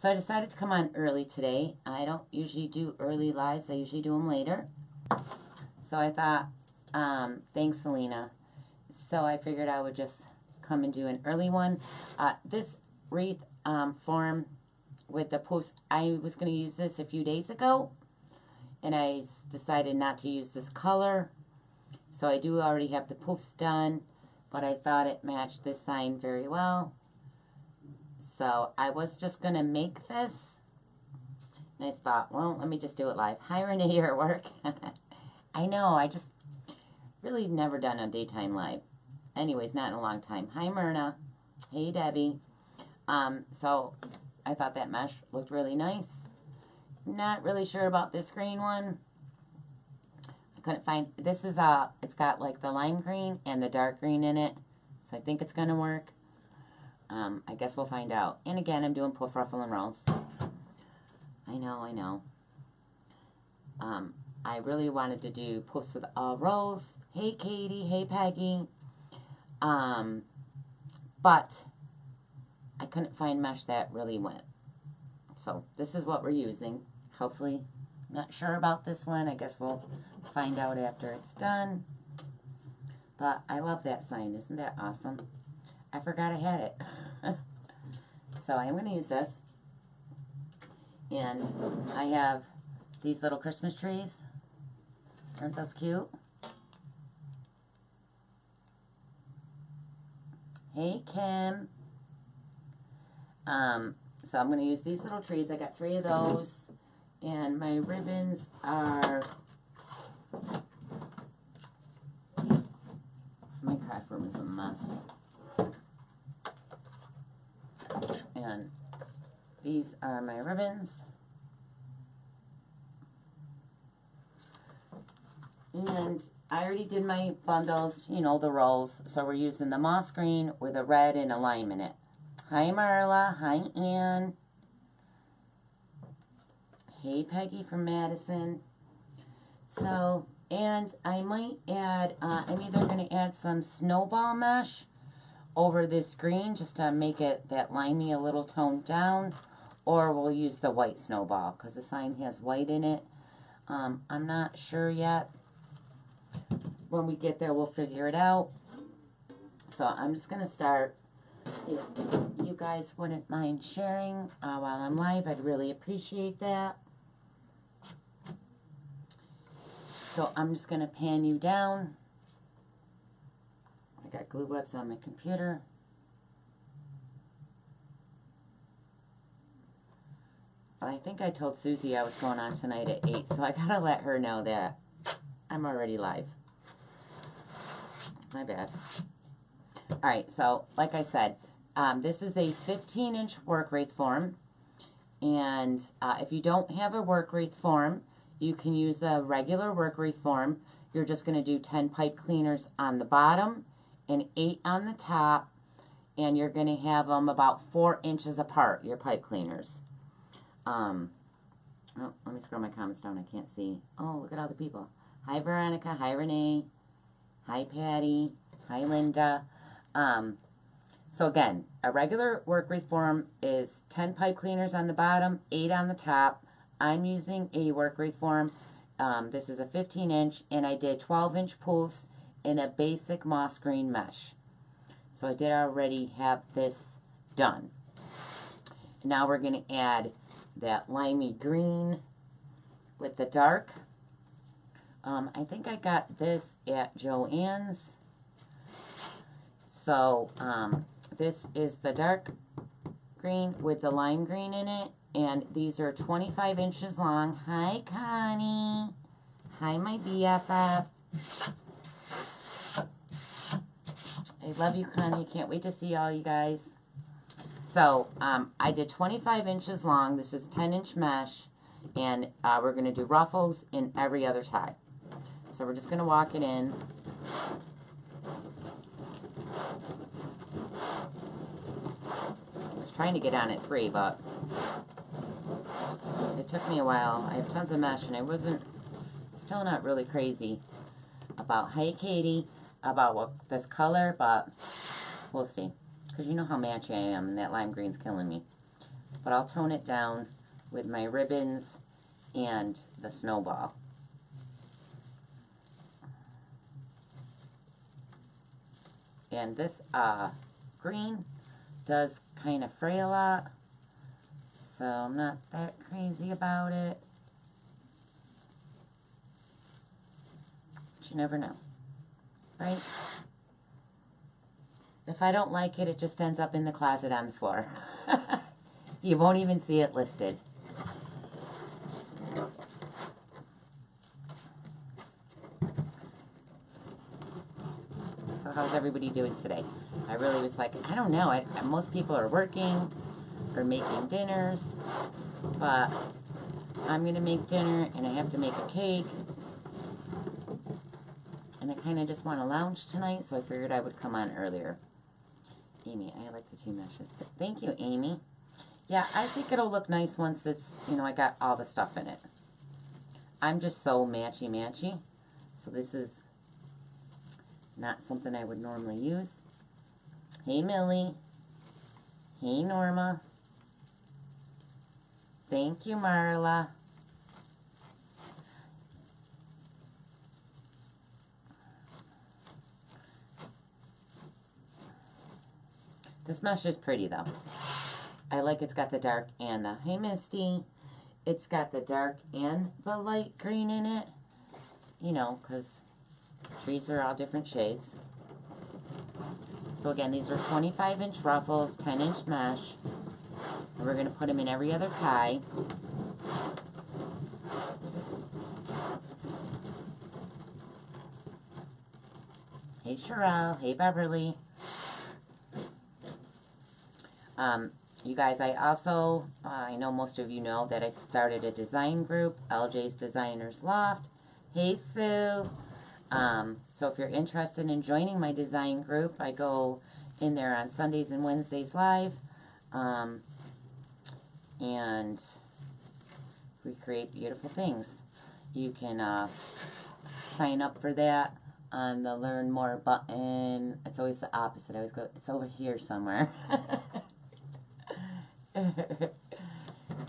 So I decided to come on early today. I don't usually do early lives. I usually do them later. So I thought, thanks, Felina. So I figured I would just come and do an early one. This wreath form with the poofs, I was going to use this a few days ago. And I decided not to use this color. So I do already have the poofs done. But I thought it matched this sign very well. So I was just going to make this. And I thought, well, let me just do it live. Hi, Renee, you're at work. I know, I just really never done a daytime live. Anyways, not in a long time. Hi, Myrna. Hey, Debbie. So I thought that mesh looked really nice. Not really sure about this green one. I couldn't find, this is it's got like the lime green and the dark green in it. So I think it's going to work. I guess we'll find out. And again, I'm doing poof, ruffle, and rolls. I know. I really wanted to do poofs with all rolls. Hey, Katie. Hey, Peggy. But I couldn't find mesh that really went. So this is what we're using. Hopefully, not sure about this one. I guess we'll find out after it's done. But I love that sign. Isn't that awesome? I forgot I had it. So I am going to use this. And I have these little Christmas trees. Aren't those cute? Hey, Kim. So I'm going to use these little trees. I got 3 of those. And my ribbons are... My craft room is a mess. And these are my ribbons. And I already did my bundles, you know, the rolls. So we're using the moss green with a red and a lime in it. Hi, Marla. Hi, Ann. Hey, Peggy from Madison. So, and I might add, I'm either going to add some snowball mesh over this green just to make it that limey a little toned down, or we'll use the white snowball because the sign has white in it. I'm not sure yet. When we get there, we'll figure it out. So I'm just going to start. If you guys wouldn't mind sharing while I'm live, I'd really appreciate that. So I'm just going to pan you down. I got glue webs on my computer. I think I told Susie I was going on tonight at 8, so I gotta let her know that I'm already live. My bad. Alright, so like I said, this is a 15-inch work wreath form. And if you don't have a work wreath form, you can use a regular work wreath form. You're just going to do 10 pipe cleaners on the bottom and 8 on the top. And you're going to have them about 4 inches apart, your pipe cleaners. Oh, let me scroll my comments down. I can't see. Oh, look at all the people. Hi, Veronica. Hi, Renee. Hi, Patty. Hi, Linda. So again, a regular work wreath form is 10 pipe cleaners on the bottom, 8 on the top. I'm using a work wreath form. This is a 15-inch, and I did 12-inch poofs in a basic moss green mesh. So I did already have this done. Now we're going to add that limey green with the dark. I think I got this at Joann's. So this is the dark green with the lime green in it. And these are 25 inches long. Hi, Connie. Hi, my BFF. I love you, Connie. Can't wait to see all you guys. So, I did 25 inches long. This is 10-inch mesh. And we're going to do ruffles in every other tie. So we're just going to walk it in. I was trying to get on at 3, but it took me a while. I have tons of mesh, and I wasn't, still not really crazy about, hey, Katie, about this color, but we'll see. Because you know how matchy I am, and that lime green's killing me. but I'll tone it down with my ribbons and the snowball. And this green does kind of fray a lot, so I'm not that crazy about it. But you never know, right? If I don't like it, it just ends up in the closet on the floor. You won't even see it listed. So how's everybody doing today? I really was like, I don't know. Most people are working or making dinners, but I'm going to make dinner and I have to make a cake. And I kind of just want to lounge tonight, so I figured I would come on earlier. Amy, I like the two meshes. Thank you, Amy. Yeah, I think it'll look nice once it's, you know, I got all the stuff in it. I'm just so matchy-matchy. So this is not something I would normally use. Hey, Millie. Hey, Norma. Thank you, Marla. This mesh is pretty, though. I like it's got the dark and the... Hey, Misty. It's got the dark and the light green in it. You know, because trees are all different shades. So, again, these are 25-inch ruffles, 10-inch mesh. And we're going to put them in every other tie. Hey, Sherelle. Hey, Beverly. You guys, I also, I know most of you know that I started a design group, LJ's Designers Loft. Hey, Sue. So if you're interested in joining my design group, I go in there on Sundays and Wednesdays live. And we create beautiful things. You can sign up for that on the Learn More button. It's always the opposite. I always go, it's over here somewhere.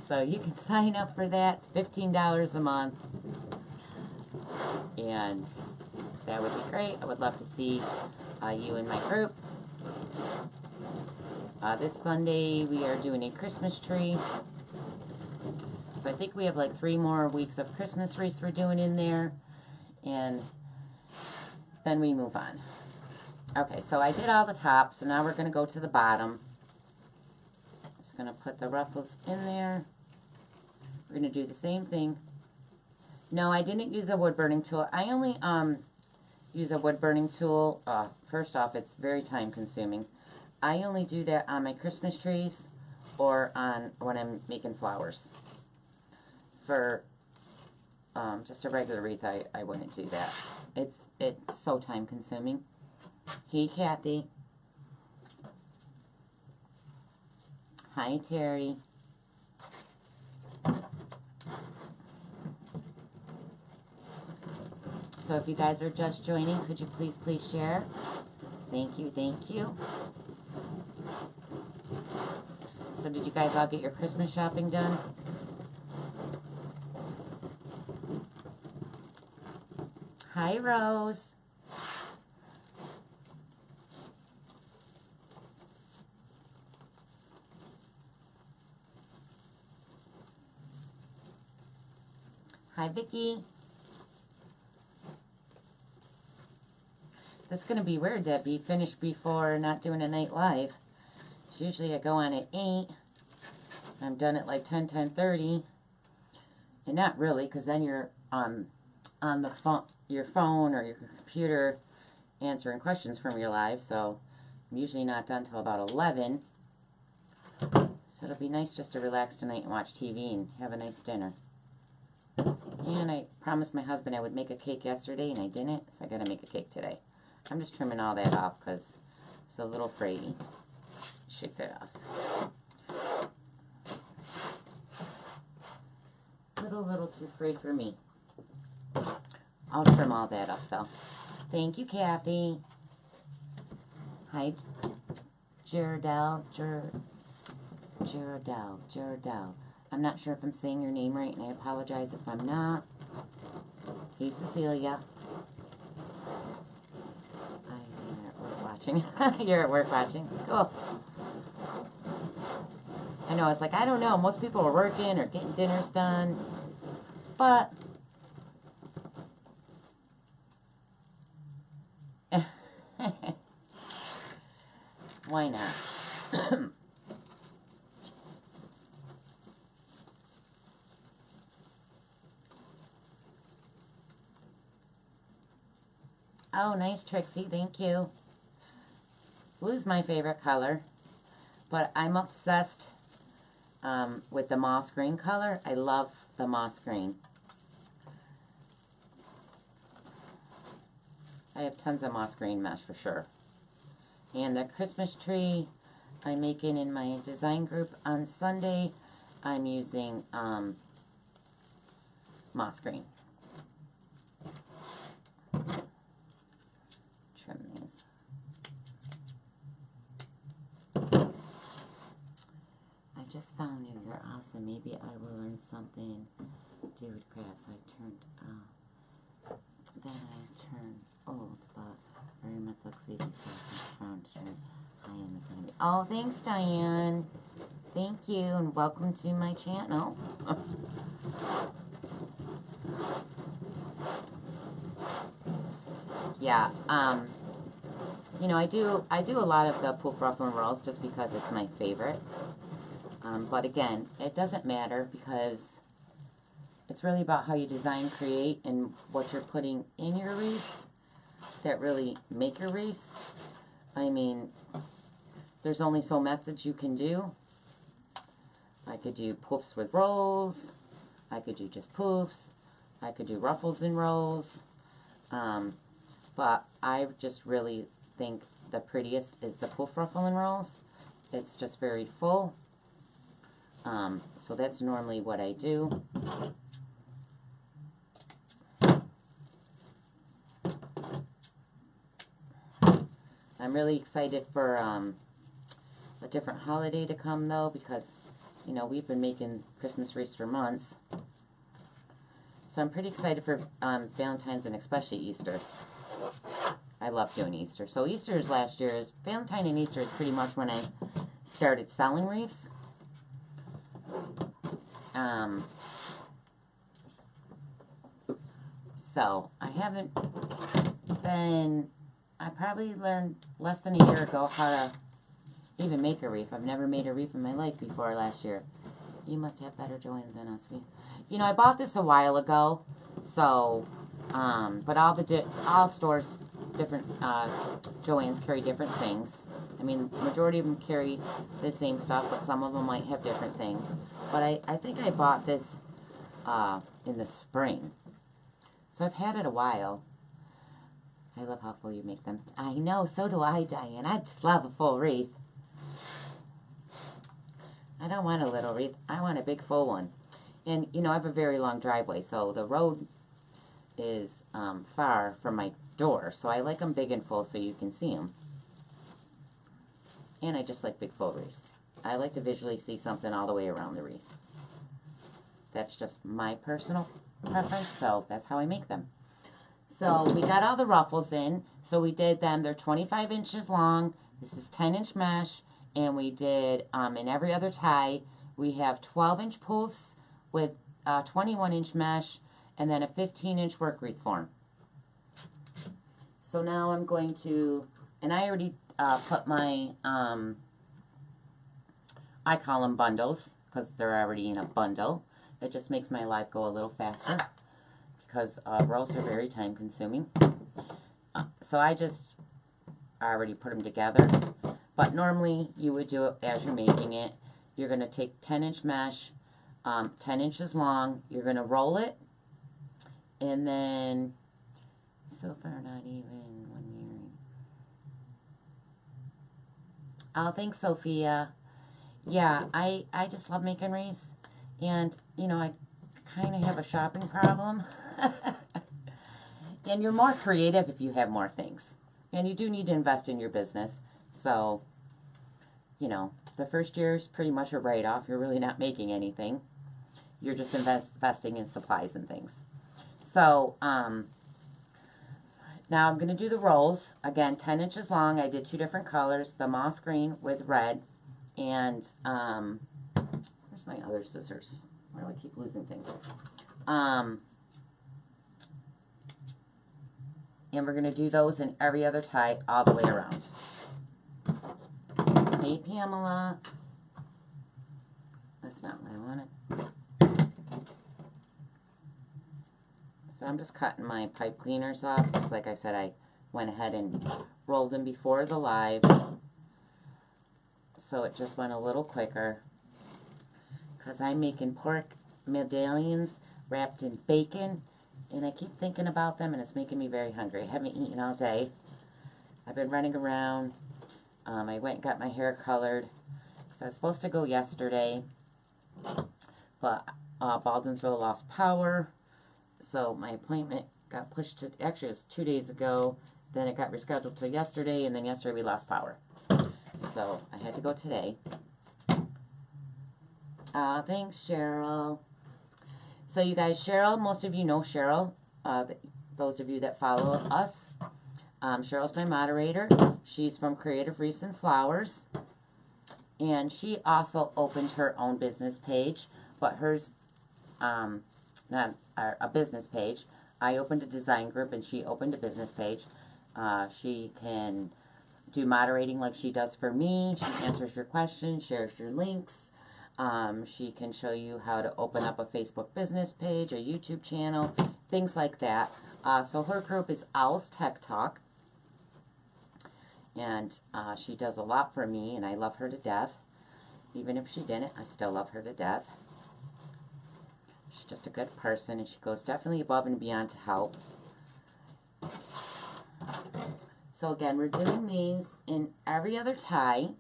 So you can sign up for that. It's $15 a month. And that would be great. I would love to see you in my group. This Sunday we are doing a Christmas tree. So I think we have like 3 more weeks of Christmas wreaths we're doing in there. And then we move on. Okay, so I did all the top. So now we're going to go to the bottom. Just going to put the ruffles in there. We're going to do the same thing. No, I didn't use a wood burning tool. I only use a wood burning tool. First off, it's very time consuming. I only do that on my Christmas trees or on when I'm making flowers. For just a regular wreath, I wouldn't do that. It's so time consuming. Hey, Kathy. Hi, Terry. So if you guys are just joining, could you please share? Thank you, thank you. So did you guys all get your Christmas shopping done? Hi, Rose. Hi, Vicky. That's going to be weird to be finished before not doing a night live. It's usually I go on at 8. I'm done at like 10, 10:30. And not really, because then you're on the your phone or your computer answering questions from your live. So I'm usually not done till about 11. So it'll be nice just to relax tonight and watch TV and have a nice dinner. And I promised my husband I would make a cake yesterday, and I didn't, so I got to make a cake today. I'm just trimming all that off because it's a little frayy. Shake that off. Little too frayed for me. I'll trim all that up, though. Thank you, Kathy. Hi, Jaredell. Gerardelle. I'm not sure if I'm saying your name right, and I apologize if I'm not. Hey, Cecilia. You're at work watching. You're at work watching. Cool. I know, it's like, I don't know. Most people are working or getting dinners done. But why not? Oh, nice, Trixie. Thank you. Blue's my favorite color, but I'm obsessed with the moss green color. I love the moss green. I have tons of moss green mesh for sure. And the Christmas tree I'm making in my design group on Sunday, I'm using moss green. Trim these. I just found you. You're awesome. Maybe I will learn something to do with crafts. Then I turn old, but very much looks easy, so I found sure I am a candy. Oh, thanks, Diane. Thank you, and welcome to my channel. Yeah, you know, I do a lot of the poof ruffle and rolls just because it's my favorite. But again, it doesn't matter because it's really about how you design, create, and what you're putting in your wreaths that really make your wreaths. I mean, there's only so methods you can do. I could do poofs with rolls. I could do just poofs. I could do ruffles and rolls. But I just really think the prettiest is the poof ruffle and rolls. It's just very full. So that's normally what I do. I'm really excited for a different holiday to come, though, because, you know, we've been making Christmas wreaths for months. So I'm pretty excited for Valentine's and especially Easter. I love doing Easter. So Easter's last year's, Valentine and Easter is pretty much when I started selling wreaths. So I haven't been... I probably learned less than a year ago how to even make a wreath. I've never made a wreath in my life before last year. You must have better joins than us. You know, I bought this a while ago, so, but all stores, different joins carry different things. I mean, majority of them carry the same stuff, but some of them might have different things. But I think I bought this in the spring. So I've had it a while. I love how full you make them. I know, so do I, Diane. I just love a full wreath. I don't want a little wreath. I want a big full one. And, you know, I have a very long driveway, so the road is far from my door. So I like them big and full so you can see them. And I just like big full wreaths. I like to visually see something all the way around the wreath. That's just my personal preference, so that's how I make them. So we got all the ruffles in. So we did them. They're 25 inches long. This is 10-inch mesh. And we did, in every other tie, we have 12-inch poofs with 21-inch mesh and then a 15-inch work wreath form. So now I'm going to, and I already put my, I call them bundles because they're already in a bundle. It just makes my life go a little faster because rolls are very time consuming. So I just already put them together. But normally you would do it as you're making it. You're going to take 10-inch mesh, 10 inches long. You're going to roll it. And then, so far not even 1 year. Oh, thanks, Sophia. Yeah, I just love making wreaths. And, you know, I kind of have a shopping problem. And you're more creative if you have more things. And you do need to invest in your business. So, you know, the first year is pretty much a write-off. You're really not making anything. You're just investing in supplies and things. So, now I'm going to do the rolls. Again, 10 inches long. I did 2 different colors, the moss green with red. And, where's my other scissors? Why do I keep losing things? And we're going to do those in every other tie all the way around. Hey, Pamela. That's not what I wanted. So I'm just cutting my pipe cleaners off, because like I said, I went ahead and rolled them before the live. So it just went a little quicker. Because I'm making pork medallions wrapped in bacon. And I keep thinking about them, and it's making me very hungry. I haven't eaten all day. I've been running around. I went and got my hair colored. So I was supposed to go yesterday. But Baldwinsville lost power. So my appointment got pushed to, actually it was 2 days ago. Then it got rescheduled to yesterday, and then yesterday we lost power. So I had to go today. Thanks, Cheryl. So you guys, Cheryl, most of you know Cheryl. Those of you that follow us. Cheryl's my moderator. She's from Creative Wreaths and Flowers. And she also opened her own business page. But hers, not a business page. I opened a design group and she opened a business page. She can do moderating like she does for me. She answers your questions, shares your links. She can show you how to open up a Facebook business page, a YouTube channel, things like that. So her group is Owl's Tech Talk. And she does a lot for me, and I love her to death. Even if she didn't, I still love her to death. She's just a good person, and she goes definitely above and beyond to help. So again, we're doing these in every other tie.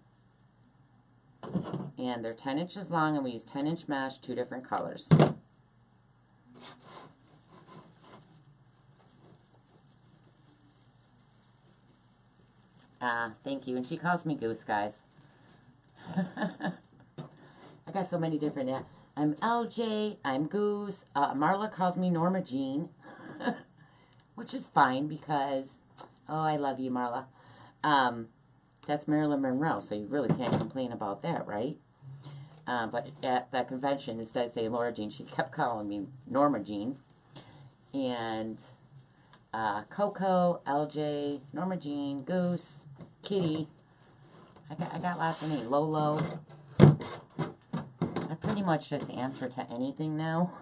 And they're 10 inches long, and we use 10-inch mesh, 2 different colors. Thank you. And she calls me Goose, guys. I got so many different... I'm LJ, I'm Goose. Marla calls me Norma Jean. Which is fine because... Oh, I love you, Marla. That's Marilyn Monroe, so you really can't complain about that, right? But at that convention, instead of saying Laura Jean, she kept calling me Norma Jean. And Coco, LJ, Norma Jean, Goose, Kitty. I got lots of names. Lolo. I pretty much just answer to anything now.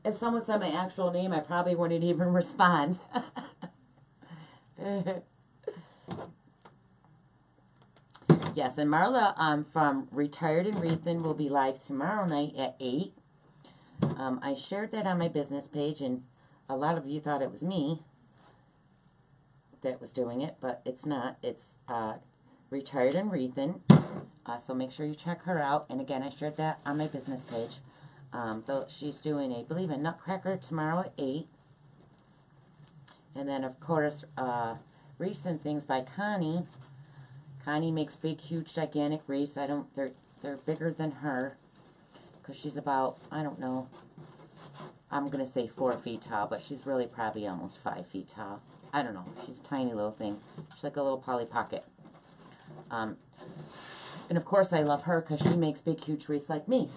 If someone said my actual name, I probably wouldn't even respond. Yes, and Marla from Retired and Wreathin will be live tomorrow night at 8. I shared that on my business page, and a lot of you thought it was me that was doing it, but it's not. It's Retired and Wreathin. So make sure you check her out. And again, I shared that on my business page. Though she's doing, I believe, a Nutcracker tomorrow at 8. And then, of course, recent things by Connie. Connie makes big, huge, gigantic wreaths. They're bigger than her. Because she's about, I don't know, I'm going to say 4 feet tall, but she's really probably almost 5 feet tall. I don't know. She's a tiny little thing. She's like a little Polly Pocket. And of course I love her because she makes big, huge wreaths like me.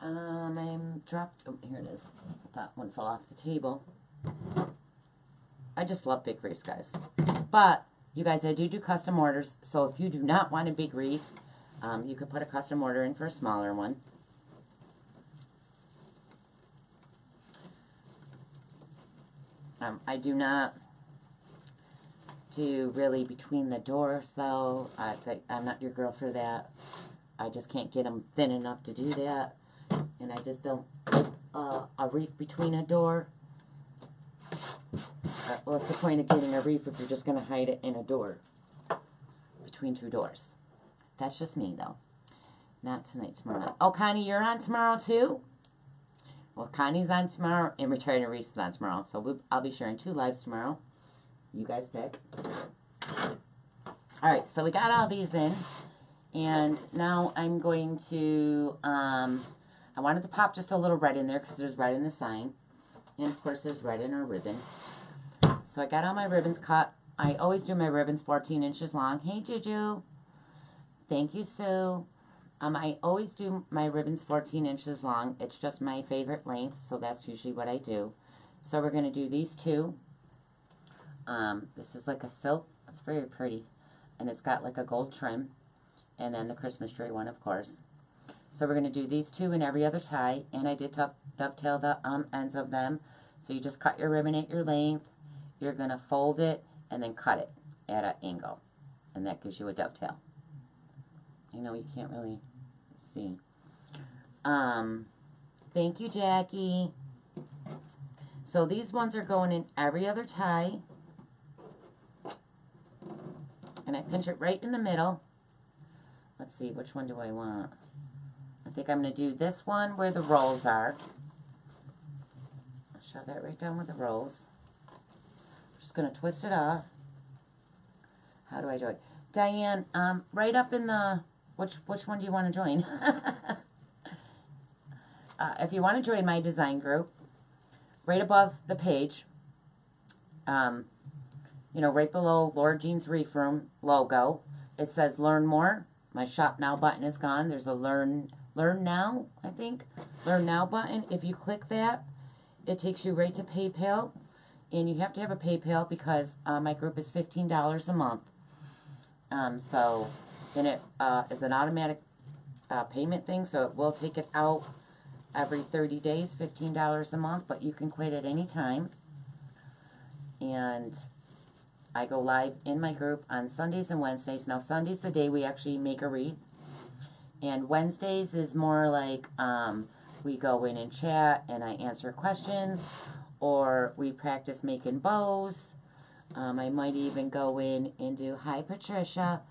I'm dropped, oh, here it is. That one fell off the table. I just love big wreaths, guys. But, you guys, I do custom orders, so if you do not want a big wreath, you could put a custom order in for a smaller one. I do not do really between the doors, though. I'm not your girl for that. I just can't get them thin enough to do that. And I just don't put a wreath between a door. What's the point of getting a wreath if you're just going to hide it in a door? Between 2 doors. That's just me, though. Not tonight, tomorrow night. Oh, Connie, you're on tomorrow, too? Well, Connie's on tomorrow, and Retired and Wreaths is on tomorrow. So I'll be sharing 2 lives tomorrow. You guys pick. All right, so we got all these in, and now I'm going to, I wanted to pop just a little red in there because there's red in the sign, and of course there's red in our ribbon. So I got all my ribbons cut. I always do my ribbons 14 inches long. Hey, Juju. Thank you, Sue. I always do my ribbons 14 inches long. It's just my favorite length, so that's usually what I do. So we're going to do these two. This is like a silk. It's very pretty. And it's got like a gold trim. And then the Christmas tree one, of course. So we're going to do these two in every other tie. And I did dovetail the ends of them. So you just cut your ribbon at your length. You're going to fold it and then cut it at an angle. And that gives you a dovetail. I know you can't really see. Thank you, Jackie. So these ones are going in every other tie. And I pinch it right in the middle. Let's see, which one do I want? I think I'm going to do this one where the rolls are. I'll shove that right down with the rolls. I'm just going to twist it off. How do I do it? Diane, right up in the... Which one do you want to join? If you want to join my design group, right above the page, you know, right below Laura Jean's Wreath Room logo, it says Learn More. My Shop Now button is gone. There's a Learn Now, I think. Learn Now button. If you click that, it takes you right to PayPal. And you have to have a PayPal because my group is $15 a month. And it is an automatic payment thing, so it will take it out every 30 days, $15 a month, but you can quit at any time. And I go live in my group on Sundays and Wednesdays. Now, Sunday's the day we actually make a wreath. And Wednesdays is more like we go in and chat and I answer questions, or we practice making bows. I might even go in and do, hi, Patricia.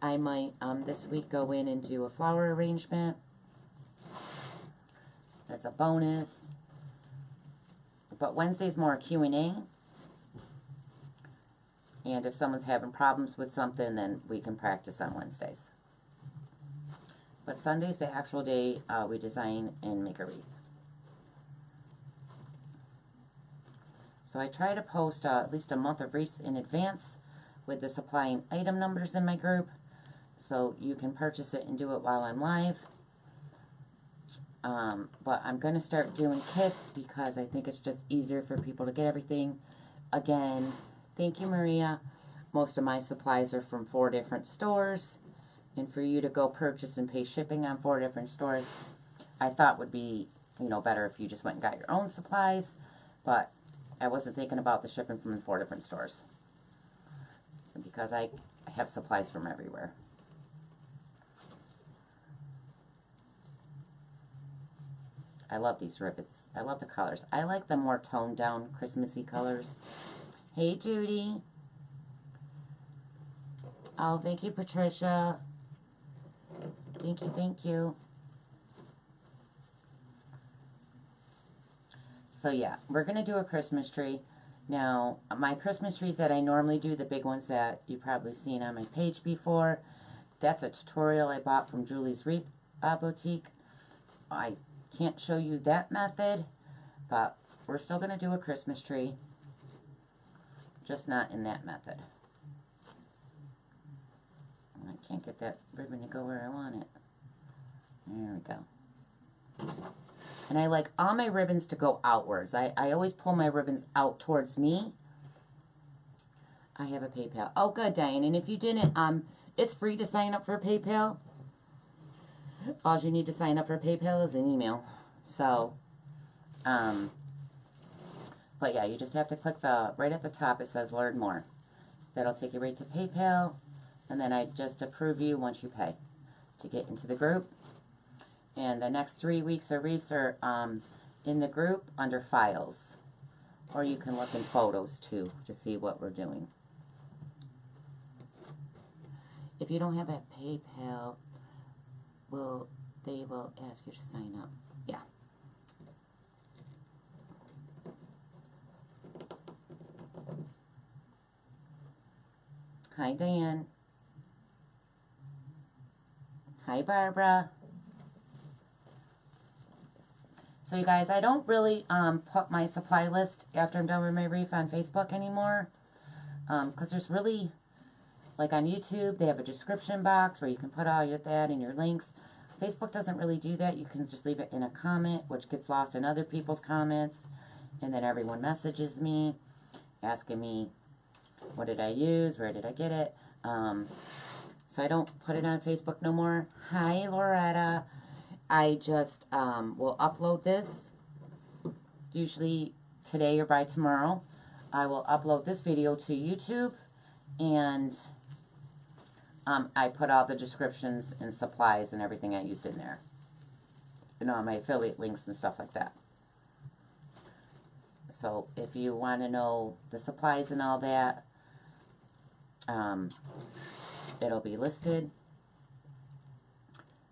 I might, this week, go in and do a flower arrangement as a bonus. But Wednesday's more Q&A. And if someone's having problems with something, then we can practice on Wednesdays. But Sunday's the actual day we design and make a wreath. So I try to post at least a month of wreaths in advance with the supply and item numbers in my group. So you can purchase it and do it while I'm live. But I'm going to start doing kits because I think it's just easier for people to get everything. Again, thank you, Maria. Most of my supplies are from 4 different stores. And for you to go purchase and pay shipping on 4 different stores, I thought would be, you know, better if you just went and got your own supplies. But I wasn't thinking about the shipping from 4 different stores. Because I have supplies from everywhere. I love these ribbons. I love the colors. I like the more toned down Christmassy colors. Hey, Judy. Oh, thank you, Patricia. Thank you, thank you. So, yeah, we're going to do a Christmas tree. Now, my Christmas trees that I normally do, the big ones that you've probably seen on my page before, that's a tutorial I bought from Julie's Wreath Boutique. I can't show you that method, but we're still going to do a Christmas tree, just not in that method. I can't get that ribbon to go where I want it. There we go. And I like all my ribbons to go outwards. I always pull my ribbons out towards me. I have a PayPal. Oh, good, Diane. And if you didn't, it's free to sign up for PayPal. All you need to sign up for PayPal is an email. So, but yeah, you just have to click the, right at the top it says Learn More. That'll take you right to PayPal. And then I just approve you once you pay to get into the group. And the next 3 weeks of wreaths are in the group under Files. Or you can look in Photos too to see what we're doing. If you don't have a PayPal, they will ask you to sign up. Yeah. Hi, Diane. Hi, Barbara. So you guys, I don't really put my supply list after I'm done with my Wreath on Facebook anymore. Because there's really, like on YouTube, they have a description box where you can put all your that and your links. Facebook doesn't really do that. You can just leave it in a comment, which gets lost in other people's comments. And then everyone messages me, asking me, what did I use? Where did I get it? So I don't put it on Facebook no more. Hi, Loretta. I just will upload this, usually today or by tomorrow. I will upload this video to YouTube, and I put all the descriptions and supplies and everything I used in there. You know, my affiliate links and stuff like that. So if you want to know the supplies and all that, it'll be listed,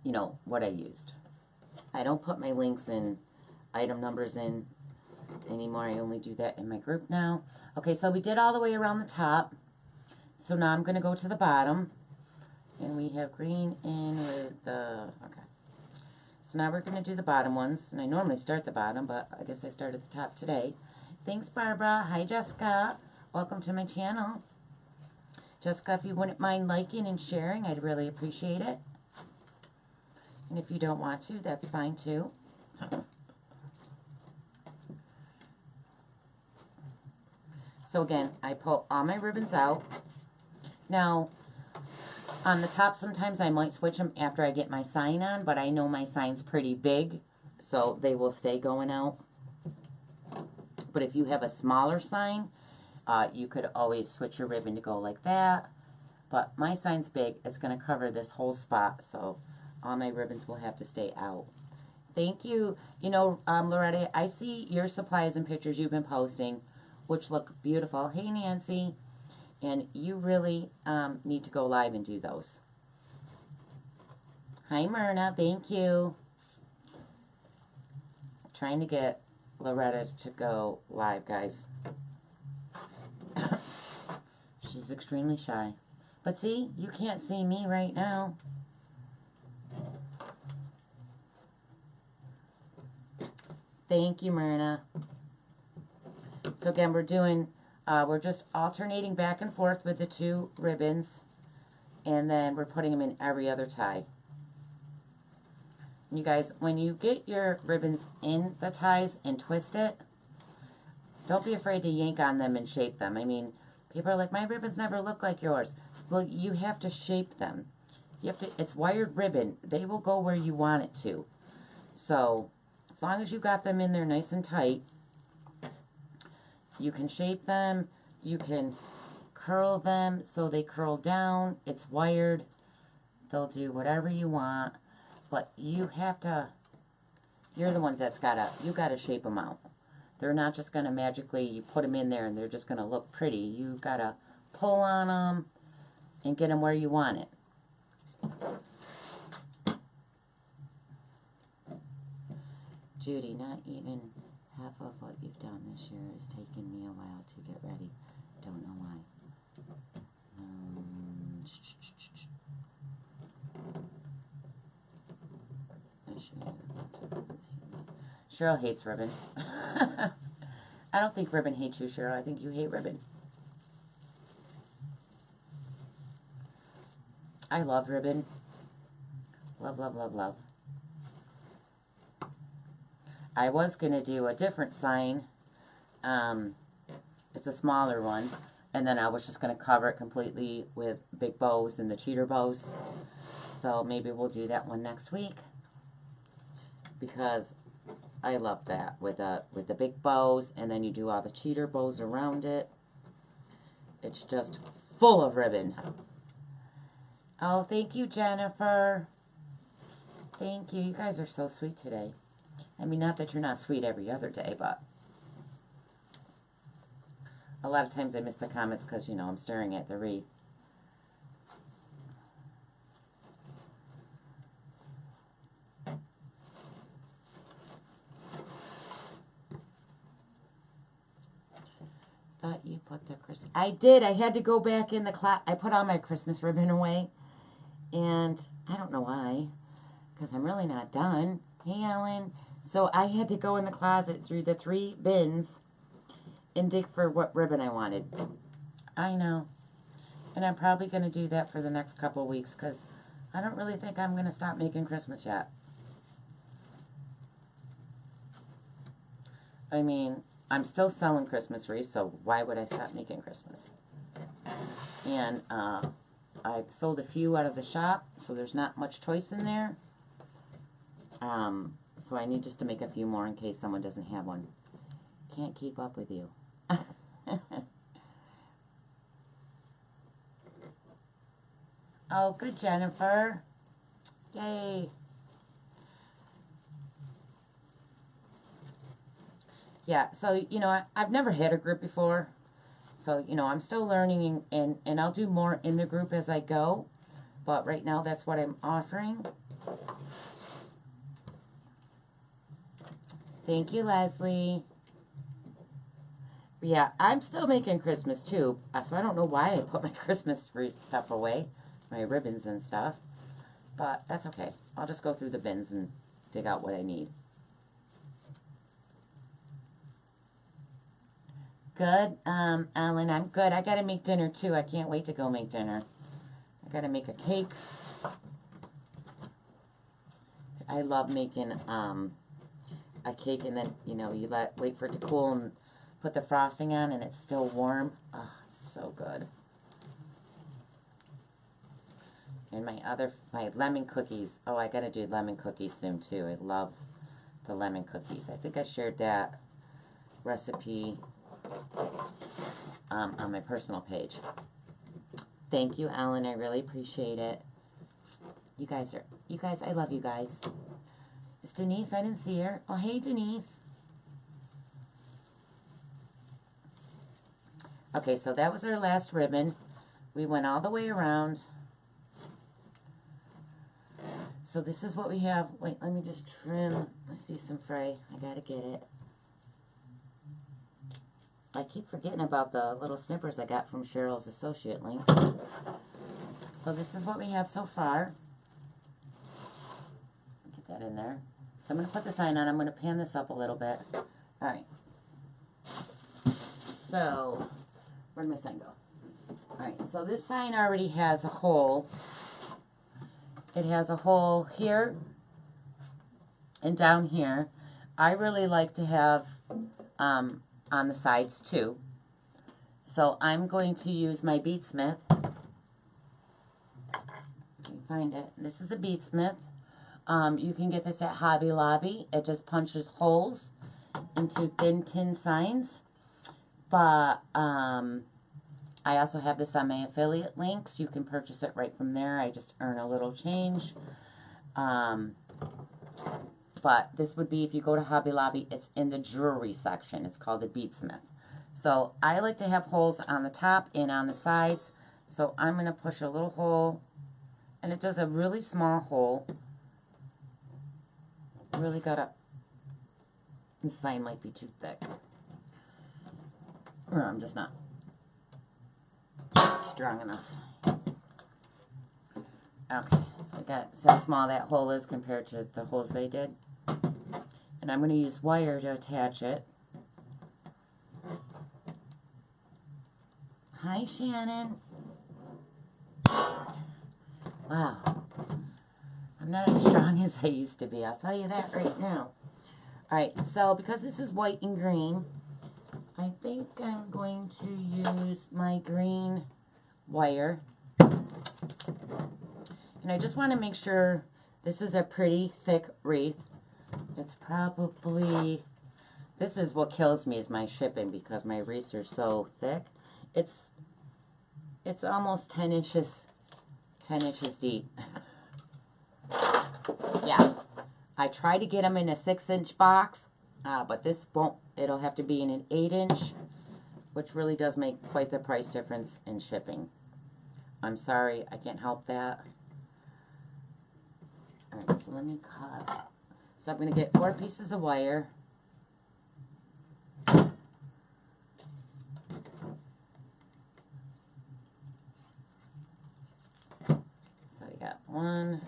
you know, what I used. I don't put my links and item numbers in anymore. I only do that in my group now. Okay, so we did all the way around the top. So now I'm going to go to the bottom. And we have green in with the, okay. So now we're going to do the bottom ones. And I normally start the bottom, but I guess I started the top today. Thanks, Barbara. Hi, Jessica. Welcome to my channel. Jessica, if you wouldn't mind liking and sharing, I'd really appreciate it. And if you don't want to, that's fine too. So again, I pull all my ribbons out. Now, on the top, sometimes I might switch them after I get my sign on, but I know my sign's pretty big, so they will stay going out. But if you have a smaller sign, you could always switch your ribbon to go like that. But my sign's big. It's going to cover this whole spot, so all my ribbons will have to stay out. Thank you. You know, Loretta, I see your supplies and pictures you've been posting, which look beautiful. Hey, Nancy. And you really need to go live and do those. Hi, Myrna. Thank you. Trying to get Loretta to go live, guys. She's extremely shy. But see, you can't see me right now. Thank you, Myrna. So again, we're just alternating back and forth with the two ribbons, and then we're putting them in every other tie. You guys, when you get your ribbons in the ties and twist it, don't be afraid to yank on them and shape them. I mean, people are like, my ribbons never look like yours. Well, you have to shape them. You have to. It's wired ribbon. They will go where you want it to. So as long as you got them in there nice and tight, you can shape them. You can curl them so they curl down. It's wired. They'll do whatever you want. But you have to, you're the ones that's you gotta shape them out. They're not just gonna magically, you put them in there and they're just gonna look pretty. You've gotta pull on them and get them where you want it. Judy, not even half of what you've done this year has taken me a while to get ready. Don't know why. Cheryl hates ribbon. I don't think ribbon hates you, Cheryl. I think you hate ribbon. I love ribbon. Love, love, love, love. I was going to do a different sign. It's a smaller one. And then I was just going to cover it completely with big bows and the cheater bows. So maybe we'll do that one next week. Because I love that with the big bows, and then you do all the cheater bows around it. It's just full of ribbon. Oh, thank you, Jennifer. Thank you. You guys are so sweet today. I mean, not that you're not sweet every other day, but a lot of times I miss the comments because, you know, I'm staring at the wreath. Thought you put the Christmas... I did. I had to go back in the class. I put all my Christmas ribbon away. And I don't know why, because I'm really not done. Hey, Ellen. So I had to go in the closet through the 3 bins and dig for what ribbon I wanted. I know. And I'm probably going to do that for the next couple weeks, because I don't really think I'm going to stop making Christmas yet. I mean, I'm still selling Christmas wreaths, so why would I stop making Christmas? And I've sold a few out of the shop, so there's not much choice in there. So I need just to make a few more in case someone doesn't have one. Can't keep up with you. Oh, good, Jennifer. Yay. Yeah, so, you know, I've never had a group before. So, you know, I'm still learning, and I'll do more in the group as I go. But right now, that's what I'm offering. Thank you, Leslie. Yeah, I'm still making Christmas, too. So I don't know why I put my Christmas stuff away. My ribbons and stuff. But that's okay. I'll just go through the bins and dig out what I need. Good, Ellen, I'm good. I gotta make dinner too. I can't wait to go make dinner. I gotta make a cake. I love making a cake, and then, you know, you wait for it to cool and put the frosting on, and it's still warm. Oh, it's so good. And my lemon cookies. Oh, I gotta do lemon cookies soon too. I love the lemon cookies. I think I shared that recipe on my personal page. Thank you, Ellen. I really appreciate it. You guys, I love you guys. It's Denise. I didn't see her. Oh, hey, Denise. Okay, so that was our last ribbon. We went all the way around. So this is what we have. Wait, let me just trim. I see some fray. I gotta get it. I keep forgetting about the little snippers I got from Cheryl's associate links. So this is what we have so far. Get that in there. So I'm going to put the sign on. I'm going to pan this up a little bit. All right. So, where'd my sign go? All right. So this sign already has a hole. It has a hole here and down here. I really like to have on the sides too. So I'm going to use my beadsmith. Let me find it. This is a beadsmith. You can get this at Hobby Lobby. It just punches holes into thin tin signs. But I also have this on my affiliate links. You can purchase it right from there. I just earn a little change. But this would be, if you go to Hobby Lobby, it's in the jewelry section. It's called the beadsmith. So I like to have holes on the top and on the sides. So I'm going to push a little hole. And it does a really small hole. Really got to... This sign might be too thick. Or I'm just not strong enough. Okay, so I got, see how small that hole is compared to the holes they did? And I'm going to use wire to attach it. Hi, Shannon. Wow. I'm not as strong as I used to be. I'll tell you that right now. Alright, so because this is white and green, I think I'm going to use my green wire. And I just want to make sure this is a pretty thick wreath. It's probably, this is what kills me, is my shipping, because my wreaths are so thick. It's almost 10 inches deep. Yeah. I try to get them in a 6-inch box, but this won't, it'll have to be in an 8-inch, which really does make quite the price difference in shipping. I'm sorry, I can't help that. Alright, so let me cut. So I'm going to get 4 pieces of wire. So got 1,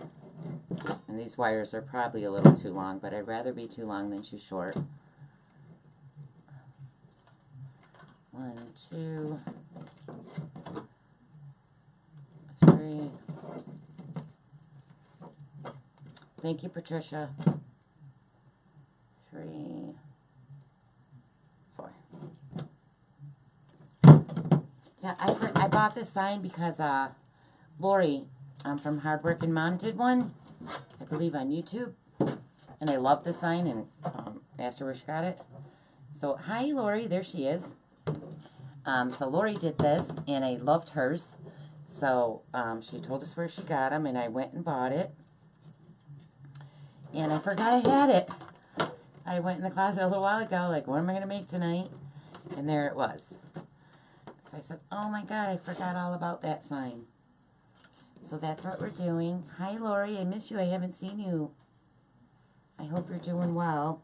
and these wires are probably a little too long, but I'd rather be too long than too short. 1, 2, 3. Thank you, Patricia. 3, 4. Yeah, I bought this sign because Lori from Hardworking Mom did one, I believe on YouTube, and I love the sign and asked her where she got it. So hi Lori, there she is. So Lori did this and I loved hers. So she told us where she got them and I went and bought it. And I forgot I had it. I went in the closet a little while ago, like, what am I going to make tonight? And there it was. So I said, oh my God, I forgot all about that sign. So that's what we're doing. Hi, Lori. I missed you. I haven't seen you. I hope you're doing well.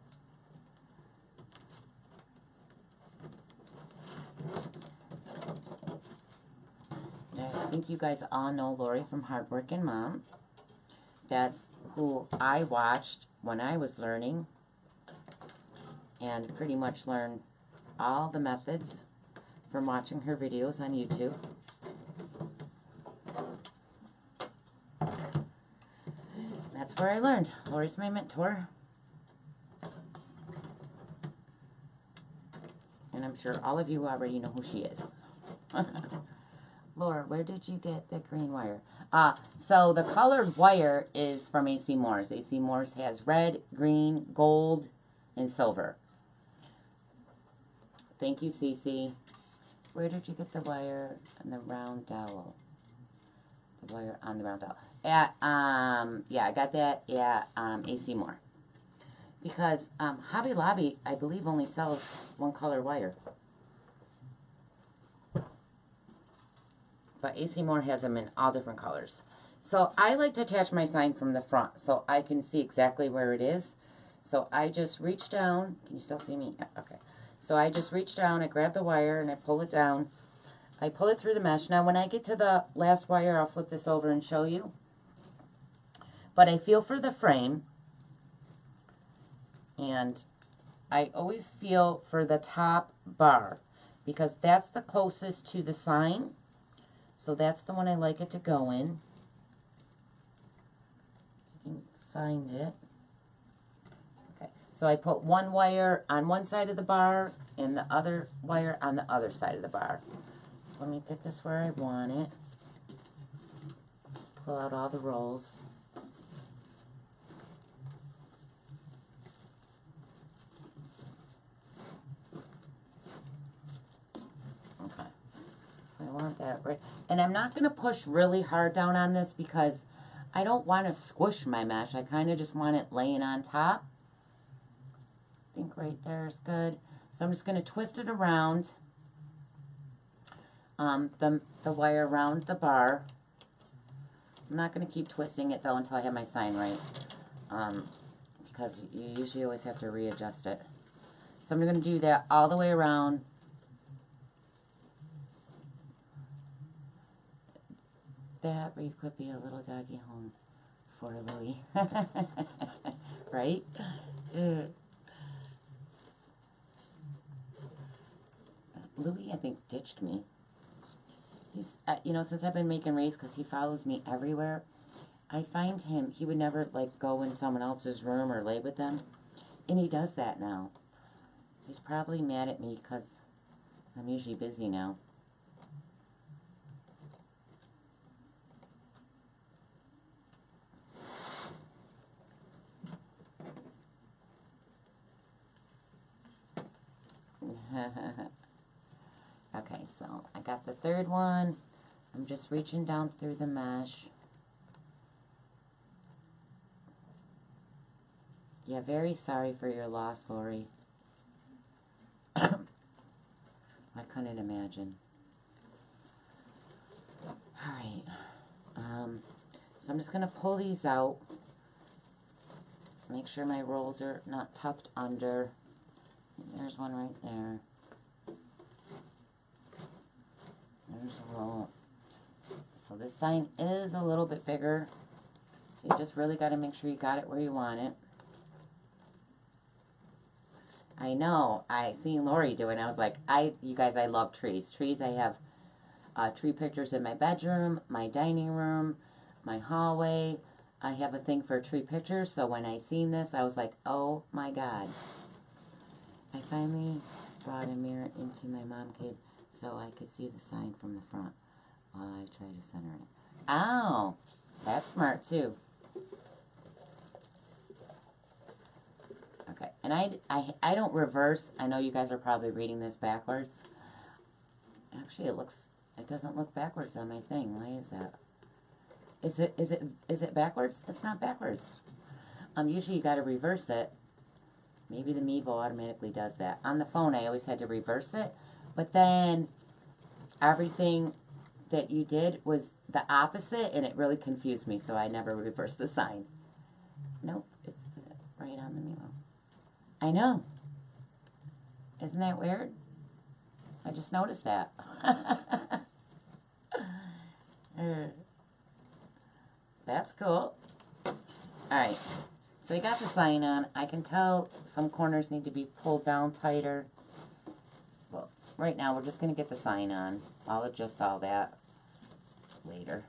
I think you guys all know Lori from Hardworking Mom. That's who I watched when I was learning and pretty much learned all the methods from watching her videos on YouTube. That's where I learned. Lori's my mentor. And I'm sure all of you already know who she is. Laura, where did you get the green wire? So the colored wire is from AC Moore's. AC Moore's has red, green, gold, and silver. Thank you, Cece. Where did you get the wire and the round dowel? The wire on the round dowel. At, yeah, I got that at AC Moore. Because Hobby Lobby, I believe, only sells one color wire. But AC Moore has them in all different colors. So I like to attach my sign from the front so I can see exactly where it is. So I just reach down. Can you still see me? Yeah, okay. So I just reach down, I grab the wire, and I pull it down. I pull it through the mesh. Now when I get to the last wire, I'll flip this over and show you. But I feel for the frame. And I always feel for the top bar because that's the closest to the sign. So that's the one I like it to go in. You can find it. Okay, so I put one wire on one side of the bar and the other wire on the other side of the bar. Let me pick this where I want it. Pull out all the rolls. I want that right. And I'm not going to push really hard down on this because I don't want to squish my mesh. I kind of just want it laying on top. I think right there is good. So I'm just going to twist it around the wire around the bar. I'm not going to keep twisting it though until I have my sign right because you usually always have to readjust it. So I'm going to do that all the way around. That Wreath could be a little doggy home for Louie. Right? Louie, I think, ditched me. He's, you know, since I've been making Wreaths, because he follows me everywhere, I find him, he would never, like, go in someone else's room or lay with them. And he does that now. He's probably mad at me because I'm usually busy now. Okay, so I got the third one. I'm just reaching down through the mesh. Yeah, very sorry for your loss, Lori. I couldn't imagine. Alright. So I'm just going to pull these out. Make sure my rolls are not tucked under. There's one right there. There's a roll. So this sign is a little bit bigger. So you just really got to make sure you got it where you want it. I know. I seen Lori doing. I was like, you guys, I love trees. Trees. I have tree pictures in my bedroom, my dining room, my hallway. I have a thing for tree pictures. So when I seen this, I was like, oh my God. I finally brought a mirror into my mom cave so I could see the sign from the front while I try to center it. Oh, that's smart too. Okay, and I don't reverse. I know you guys are probably reading this backwards. Actually, it doesn't look backwards on my thing. Why is that? Is it backwards? It's not backwards. Usually you got to reverse it. Maybe the Mevo automatically does that. On the phone, I always had to reverse it, but then everything that you did was the opposite, and it really confused me, so I never reversed the sign. Nope, it's right on the Mevo. I know. Isn't that weird? I just noticed that. That's cool. Alright, so we got the sign on. I can tell some corners need to be pulled down tighter. Well, right now we're just going to get the sign on. I'll adjust all that later.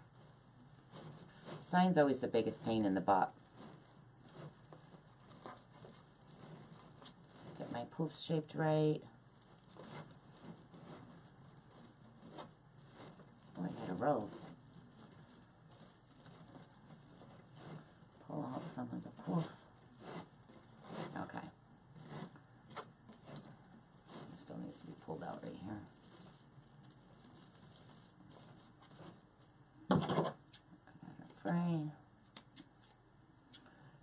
Sign's always the biggest pain in the butt. Get my poofs shaped right. Oh, I got a row. Pull out some of the poof. Okay. Still needs to be pulled out right here. I got a fray.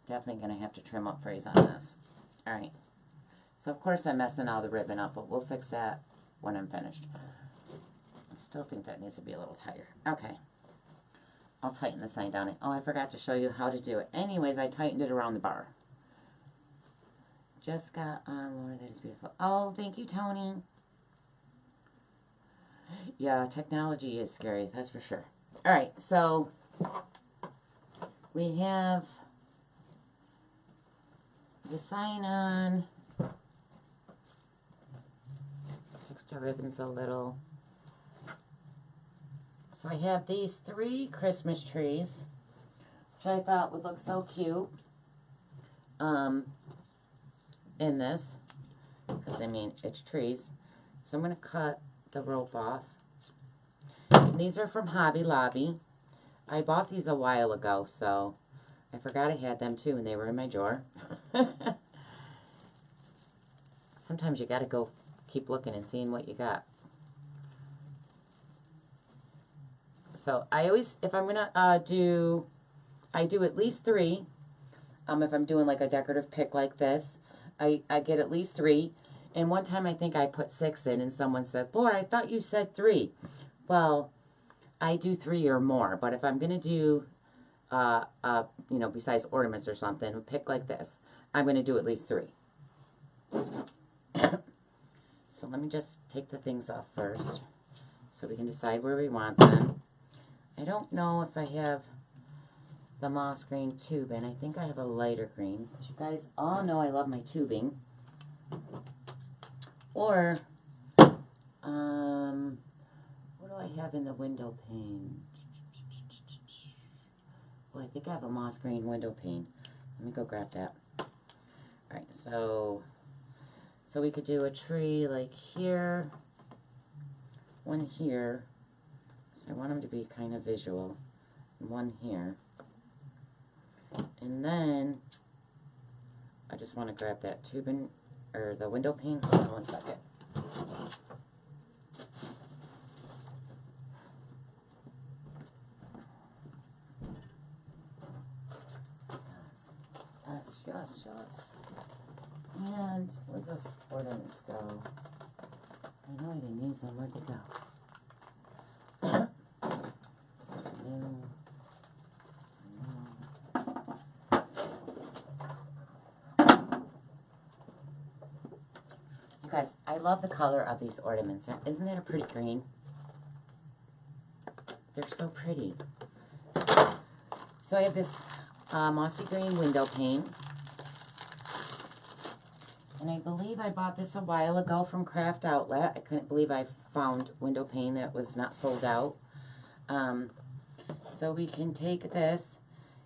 Definitely going to have to trim up frays on this. Alright. So of course I'm messing all the ribbon up, but we'll fix that when I'm finished. I still think that needs to be a little tighter. Okay. I'll tighten the sign down. Oh, I forgot to show you how to do it. Anyways, I tightened it around the bar. Just got on, Laura, that is beautiful. Oh, thank you, Tony. Yeah, technology is scary, that's for sure. Alright, so we have the sign on. Fix the ribbons a little. So I have these 3 Christmas trees, which I thought would look so cute in this, because I mean, it's trees. So I'm going to cut the rope off. And these are from Hobby Lobby. I bought these a while ago, so I forgot I had them too, and they were in my drawer. Sometimes you got to go keep looking and seeing what you got. So I always, if I'm going to I do at least 3. If I'm doing like a decorative pick like this, I get at least 3. And one time I think I put 6 in, and someone said, Laura, I thought you said 3. Well, I do 3 or more, but if I'm going to do, you know, besides ornaments or something, a pick like this, I'm going to do at least 3. So let me just take the things off first, so we can decide where we want them. I don't know if I have the moss green tube, and I think I have a lighter green, because you guys all know I love my tubing. Or, what do I have in the window pane? Oh, I think I have a moss green window pane. Let me go grab that. Alright, so we could do a tree like here, one here. So I want them to be kind of visual. And one here. And then I just want to grab that tubing, or the window pane. Hold on one second. Yes. And where'd those ornaments go? I know I didn't use them. Where'd they go? You guys, I love the color of these ornaments. Isn't that a pretty green? They're they're so pretty. So I have this mossy green window pane. And I believe I bought this a while ago from Craft Outlet. I couldn't believe I found window pane that was not sold out. So we can take this,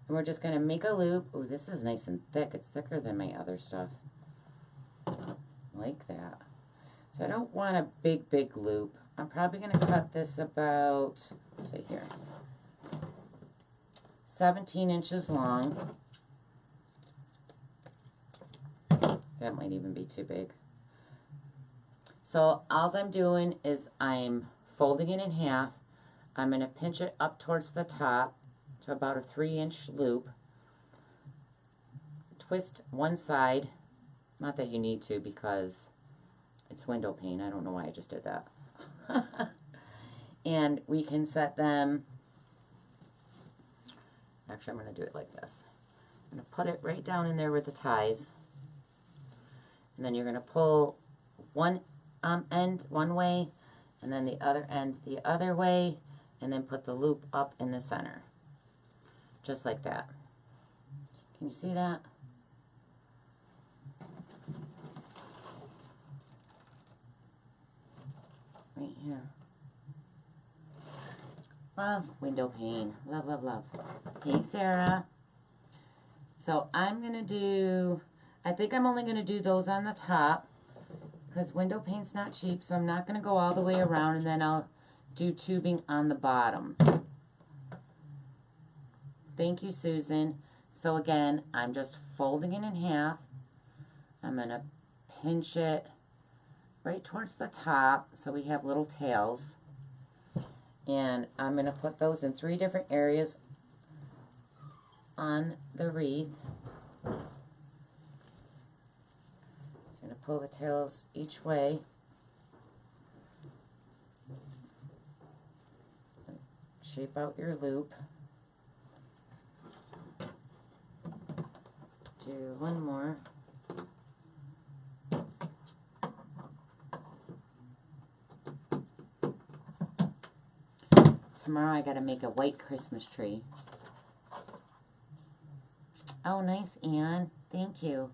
and we're just going to make a loop. Oh, this is nice and thick. It's thicker than my other stuff. Like that. So I don't want a big, big loop. I'm probably going to cut this about, let's see here, 17 inches long. That might even be too big. So all I'm doing is I'm folding it in half. I'm going to pinch it up towards the top to about a 3-inch loop. Twist one side. Not that you need to because it's window pane. I don't know why I just did that. And we can set them, actually I'm going to do it like this. I'm going to put it right down in there with the ties. And then you're going to pull one end one way, and then the other end the other way, and then put the loop up in the center. Just like that. Can you see that? Right here. Love window pane. Love, love, love. Hey, Sarah. So I'm going to do, I think I'm only going to do those on the top because window paint's not cheap, so I'm not going to go all the way around, and then I'll do tubing on the bottom. Thank you, Susan. So again, I'm just folding it in half. I'm going to pinch it right towards the top so we have little tails. And I'm going to put those in 3 different areas on the wreath. I'm going to pull the tails each way. Shape out your loop. Do one more. Tomorrow I got to make a white Christmas tree. Oh, nice, Anne. Thank you.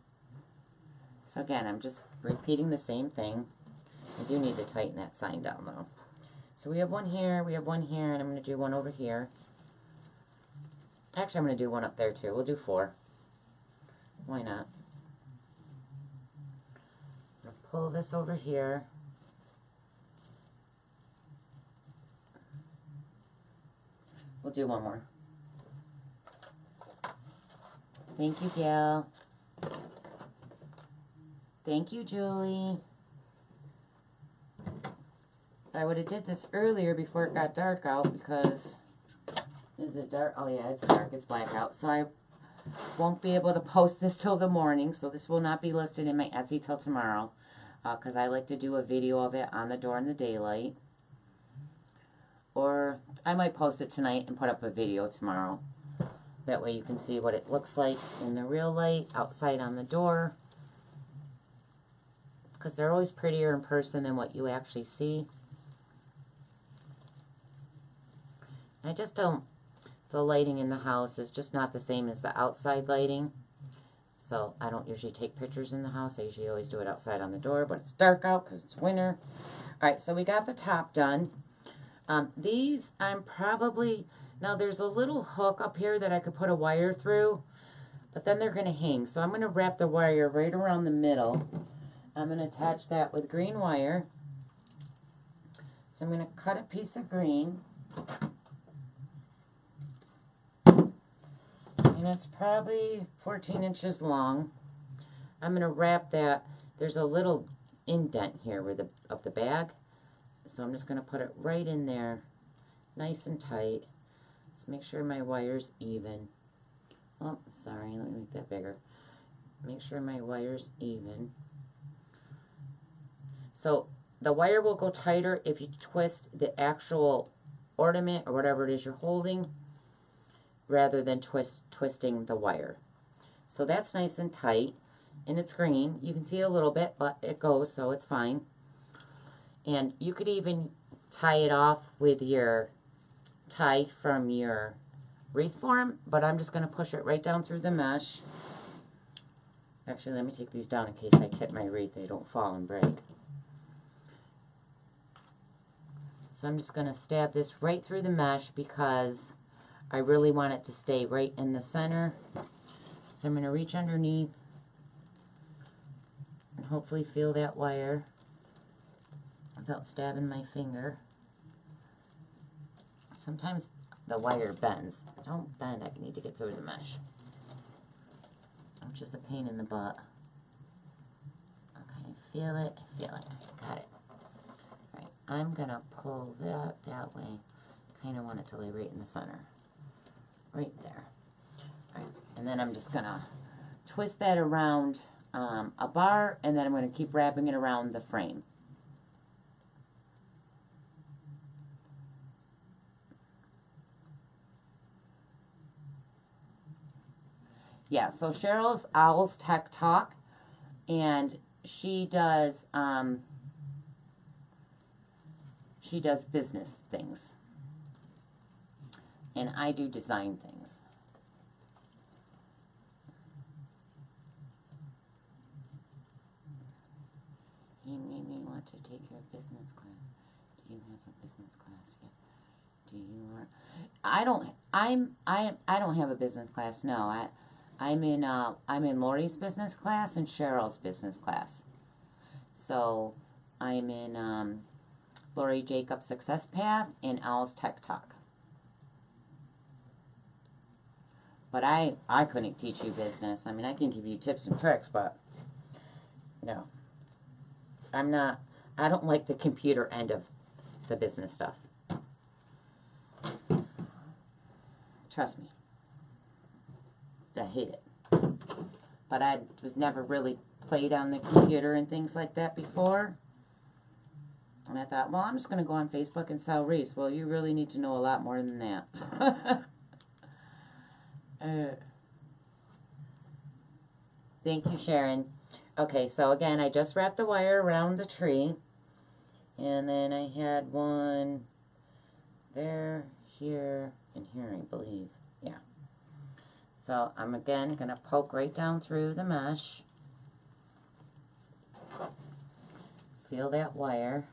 So again, I'm just repeating the same thing. I do need to tighten that sign down though. So we have one here, we have one here, and I'm going to do one over here. Actually, I'm going to do one up there too. We'll do 4. Why not? I'm going to pull this over here. We'll do one more. Thank you, Gail. Thank you, Julie. I would have did this earlier before it got dark out because, is it dark? Oh yeah, it's dark. It's black out. So I won't be able to post this till the morning. So this will not be listed in my Etsy till tomorrow because I like to do a video of it on the door in the daylight. Or I might post it tonight and put up a video tomorrow. That way you can see what it looks like in the real light, outside on the door. Because they're always prettier in person than what you actually see. I just don't, the lighting in the house is just not the same as the outside lighting. So I don't usually take pictures in the house. I usually always do it outside on the door, but it's dark out because it's winter. Alright, so we got the top done. These I'm probably, now there's a little hook up here that I could put a wire through, but then they're going to hang. So I'm going to wrap the wire right around the middle. I'm going to attach that with green wire. So I'm going to cut a piece of green. And it's probably 14 inches long. I'm going to wrap that. There's a little indent here where of the bag. So I'm just going to put it right in there, nice and tight. Let's make sure my wire's even. Oh, sorry, let me make that bigger. Make sure my wire's even. So the wire will go tighter if you twist the actual ornament or whatever it is you're holding rather than twisting the wire. So that's nice and tight, and it's green. You can see it a little bit, but it goes, so it's fine. And you could even tie it off with your tie from your wreath form, but I'm just going to push it right down through the mesh. Actually, let me take these down in case I tip my wreath. They don't fall and break. So I'm just going to stab this right through the mesh because I really want it to stay right in the center. So I'm going to reach underneath and hopefully feel that wire without stabbing my finger. Sometimes the wire bends. Don't bend, I need to get through the mesh. Which is a pain in the butt. Okay, feel it, got it. Alright, I'm gonna pull that way. Kinda want it to lay right in the center. Right there. Alright, and then I'm just gonna twist that around a bar, and then I'm gonna keep wrapping it around the frame. Yeah, so Cheryl's Owl's Tech Talk, and she does business things, and I do design things. He made me want to take your business class. Do you have a business class yet? Do you want? I don't have a business class. No, I'm in Lori's business class and Cheryl's business class. So I'm in Lori Jacobs Success Path and Owl's Tech Talk. But I couldn't teach you business. I mean, I can give you tips and tricks, but no. I don't like the computer end of the business stuff. Trust me. I hate it. But I was never really played on the computer and things like that before. And I thought, well, I'm just going to go on Facebook and sell wreaths. Well, you really need to know a lot more than that. Thank you, Sharon. Okay, so again, I just wrapped the wire around the tree. And then I had one there, here, and here, I believe. Yeah. So I'm again going to poke right down through the mesh. Feel that wire.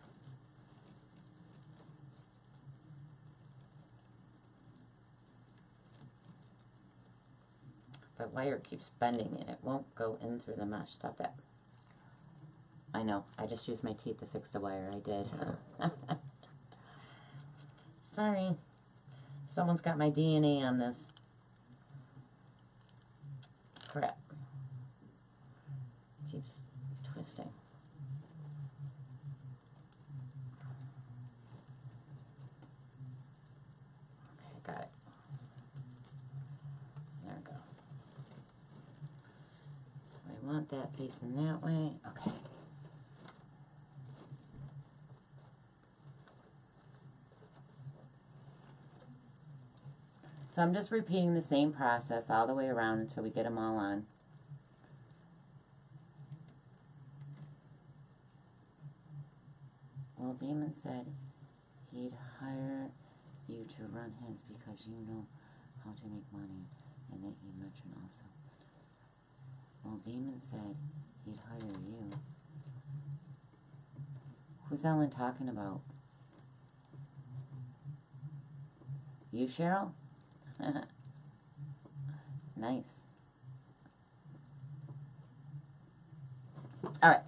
The wire keeps bending and it won't go in through the mesh. Stop that. I know. I just used my teeth to fix the wire. I did. Sorry. Someone's got my DNA on this. Crap. Keeps twisting. Okay, got it. There we go. So I want that facing that way. Okay. So I'm just repeating the same process all the way around until we get them all on. Well, Damon said he'd hire you to run his because you know how to make money and that you merchant also. Well, Damon said he'd hire you. Who's Ellen talking about? You, Cheryl? Nice. All right.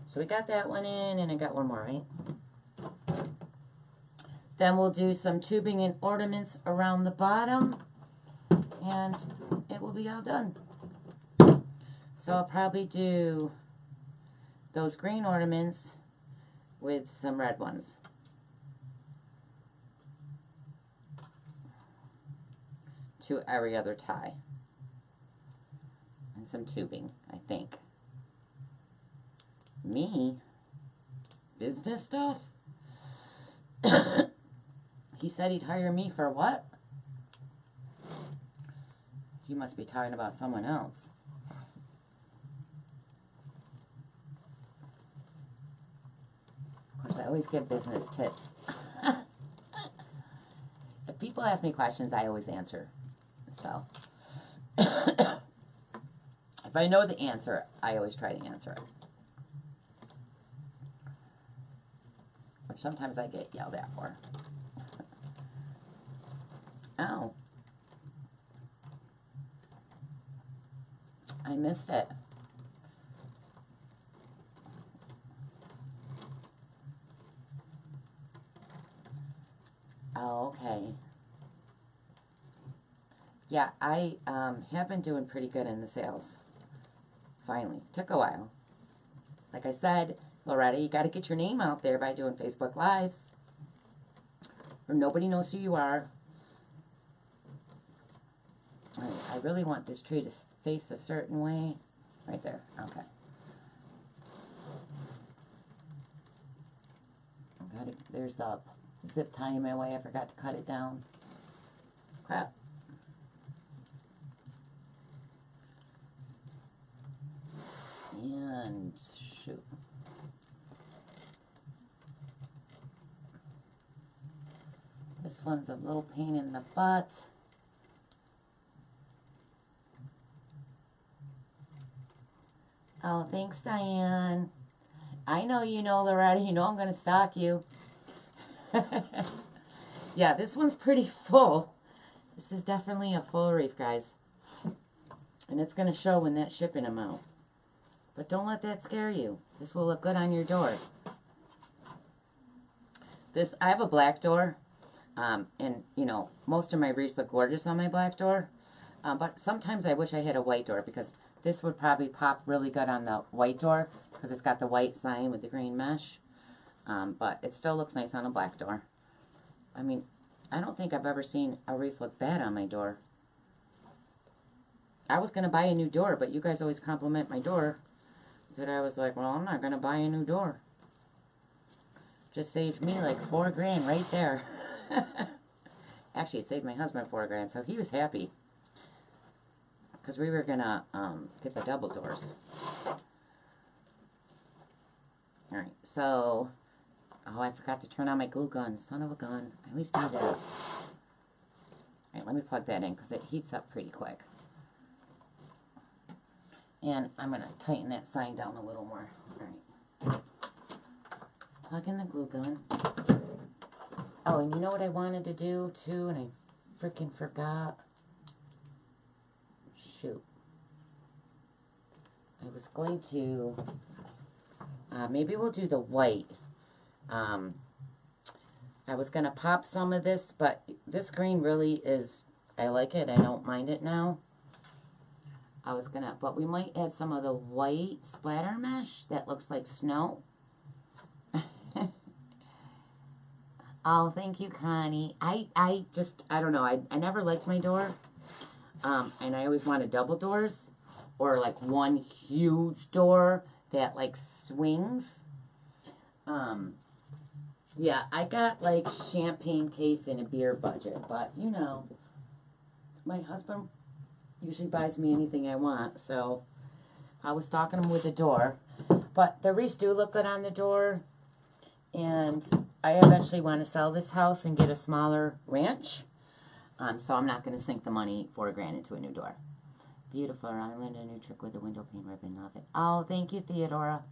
So we got that one in, and I got one more, right? Then we'll do some tubing and ornaments around the bottom, and it will be all done. So I'll probably do those green ornaments with some red ones. To every other tie. And some tubing, I think. Me? Business stuff? He said he'd hire me for what? He must be talking about someone else. always give business tips. If people ask me questions, I always answer. So, if I know the answer, I always try to answer it. Which sometimes I get yelled at for. Oh. I missed it. Oh, okay. Yeah, I have been doing pretty good in the sales. Finally. Took a while. Like I said, Loretta, you got to get your name out there by doing Facebook Lives. Or nobody knows who you are. All right, I really want this tree to face a certain way. Right there. Okay. There's a zip tie in my way. I forgot to cut it down. Crap. And shoot. This one's a little pain in the butt. Oh, thanks, Diane. I know you know, Loretta. You know I'm going to stalk you. Yeah, this one's pretty full. This is definitely a full wreath, guys. And it's going to show in that shipping amount. But don't let that scare you. This will look good on your door. I have a black door. And, you know, most of my wreaths look gorgeous on my black door. But sometimes I wish I had a white door because this would probably pop really good on the white door because it's got the white sign with the green mesh. But it still looks nice on a black door. I mean, I don't think I've ever seen a wreath look bad on my door. I was going to buy a new door, but you guys always compliment my door. That I was like, well, I'm not going to buy a new door. Just saved me like $4 grand right there. Actually, it saved my husband $4 grand, so he was happy. Because we were going to get the double doors. Alright, so... Oh, I forgot to turn on my glue gun. Son of a gun. I always do that. Alright, let me plug that in because it heats up pretty quick. And I'm going to tighten that sign down a little more. Alright. Let's plug in the glue gun. Oh, and you know what I wanted to do too, and I freaking forgot? Shoot. I was going to... maybe we'll do the white. I was going to pop some of this, but this green really is, I like it. I don't mind it now. I was going to, but we might add some of the white splatter mesh that looks like snow. Oh, thank you, Connie. I don't know. I never liked my door. And I always wanted double doors or like one huge door that like swings. Yeah, I got like champagne taste and a beer budget, but you know, my husband usually buys me anything I want, so I was stocking him with a door. But the wreaths do look good on the door, and I eventually want to sell this house and get a smaller ranch, so I'm not going to sink the money $4 grand into a new door. Beautiful island, a new trick with the window pane ribbon. Love it. Oh, thank you, Theodora.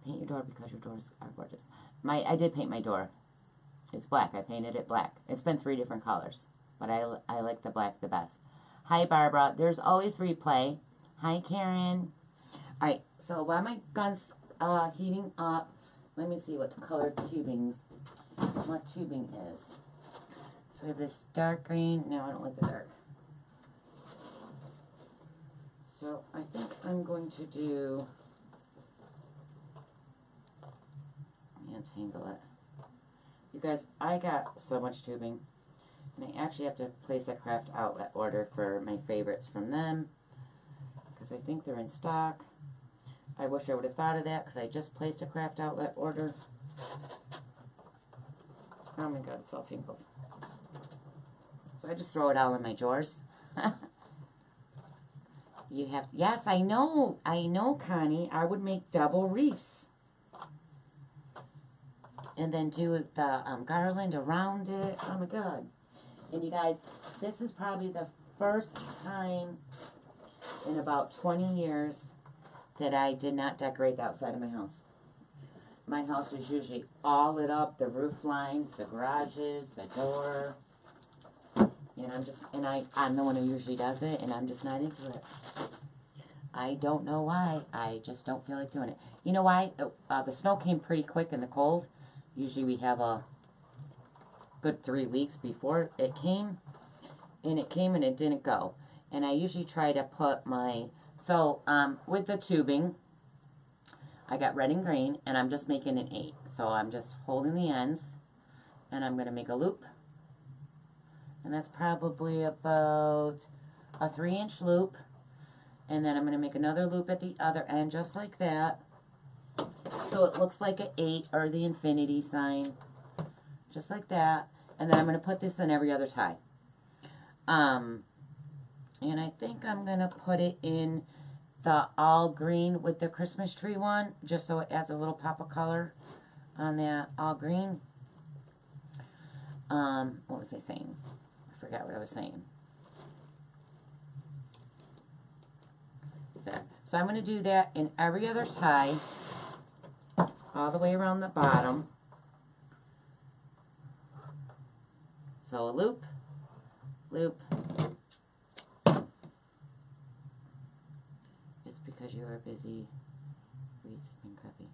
Paint your door because your doors are gorgeous. I did paint my door. It's black. I painted it black. It's been 3 different colors, but I like the black the best. Hi, Barbara. There's always replay. Hi, Karen. All right, so while my gun's heating up, let me see what color tubing is. So we have this dark green. No, I don't like the dark. So I think I'm going to do... Untangle it. You guys, I got so much tubing. And I actually have to place a craft outlet order for my favorites from them. Because I think they're in stock. I wish I would have thought of that because I just placed a craft outlet order. Oh my god, it's all tingled. So I just throw it all in my drawers. You have, yes, I know, Connie. I would make double wreaths. and then do the garland around it. Oh my God. And you guys, this is probably the first time in about 20 years that I did not decorate the outside of my house. My house is usually all lit up, the roof lines, the garages, the door. And I'm the one who usually does it, and I'm just not into it. I don't know why. I just don't feel like doing it. You know why? The snow came pretty quick in the cold. Usually we have a good 3 weeks before it came. And it came and it didn't go. And I usually try to put my... So, with the tubing, I got red and green, and I'm just making an 8. So I'm just holding the ends, and I'm going to make a loop. And that's probably about a 3-inch loop. And then I'm going to make another loop at the other end, just like that. So it looks like an 8 or the infinity sign. Just like that. And then I'm going to put this in every other tie. And I think I'm going to put it in the all green with the Christmas tree one, just so it adds a little pop of color on that all green. What was I saying? I forgot what I was saying. There. So I'm going to do that in every other tie, all the way around the bottom. So a loop, loop. It's because you are busy. Wreath's been crappy.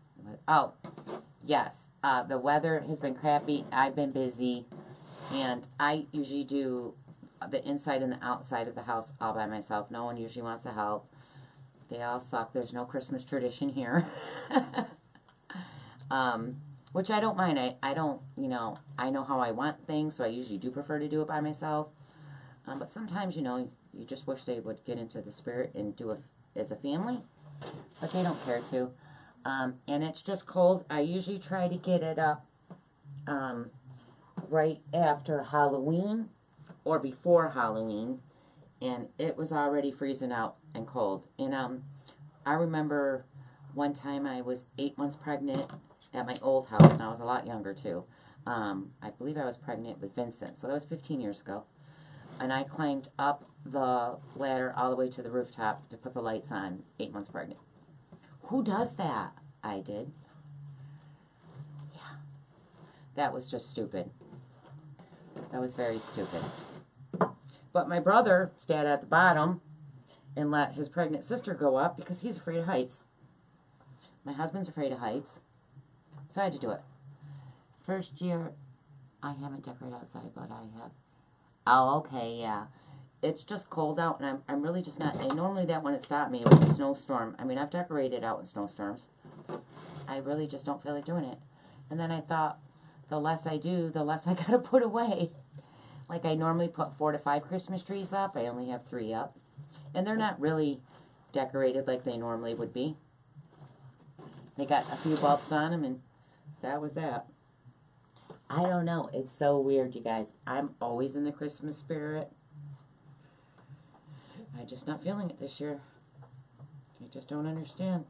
Oh, yes. The weather has been crappy. I've been busy. And I usually do the inside and the outside of the house all by myself. No one usually wants to help. They all suck. There's no Christmas tradition here. Which I don't mind. I don't, I know how I want things, so I usually do prefer to do it by myself. But sometimes, you just wish they would get into the spirit and do it as a family. But they don't care to. And it's just cold. I usually try to get it up right after Halloween or before Halloween. And it was already freezing out and cold. And I remember one time I was 8 months pregnant at my old house, and I was a lot younger too. I believe I was pregnant with Vincent, so that was 15 years ago. And I climbed up the ladder all the way to the rooftop to put the lights on, 8 months pregnant. Who does that? I did. Yeah. That was just stupid. That was very stupid. But my brother stayed at the bottom and let his pregnant sister go up because he's afraid of heights. My husband's afraid of heights. So I had to do it. First year, I haven't decorated outside, but I have. Oh, okay, yeah. It's just cold out, and I'm really just not. And normally that when it stopped me, it was a snowstorm. I mean, I've decorated out in snowstorms. I really just don't feel like doing it. And then I thought, the less I do, the less I got to put away. Like I normally put 4 to 5 Christmas trees up. I only have 3 up. And they're not really decorated like they normally would be. They got a few bulbs on them, and that was that. I don't know. It's so weird, you guys. I'm always in the Christmas spirit. I'm just not feeling it this year. I just don't understand.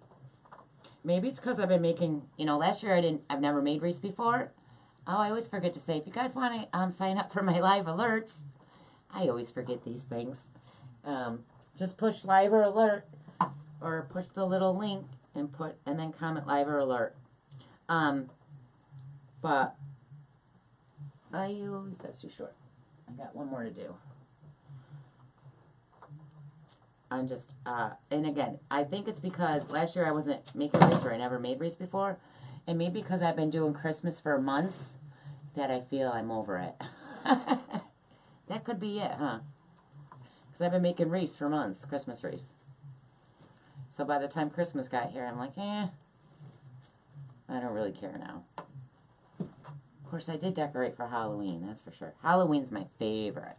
Maybe it's because I've been making, last year I've never made wreaths before. Oh, I always forget to say, if you guys want to sign up for my live alerts, I always forget these things. Just push live or alert, or push the little link and then comment live or alert. But that's too short. I got one more to do. I'm just, and again, I think it's because last year I wasn't making wreaths, or I never made wreaths before. And maybe because I've been doing Christmas for months, that I feel I'm over it. That could be it, huh? Because I've been making wreaths for months, Christmas wreaths. So by the time Christmas got here, I'm like, I don't really care now. Of course, I did decorate for Halloween, that's for sure. Halloween's my favorite.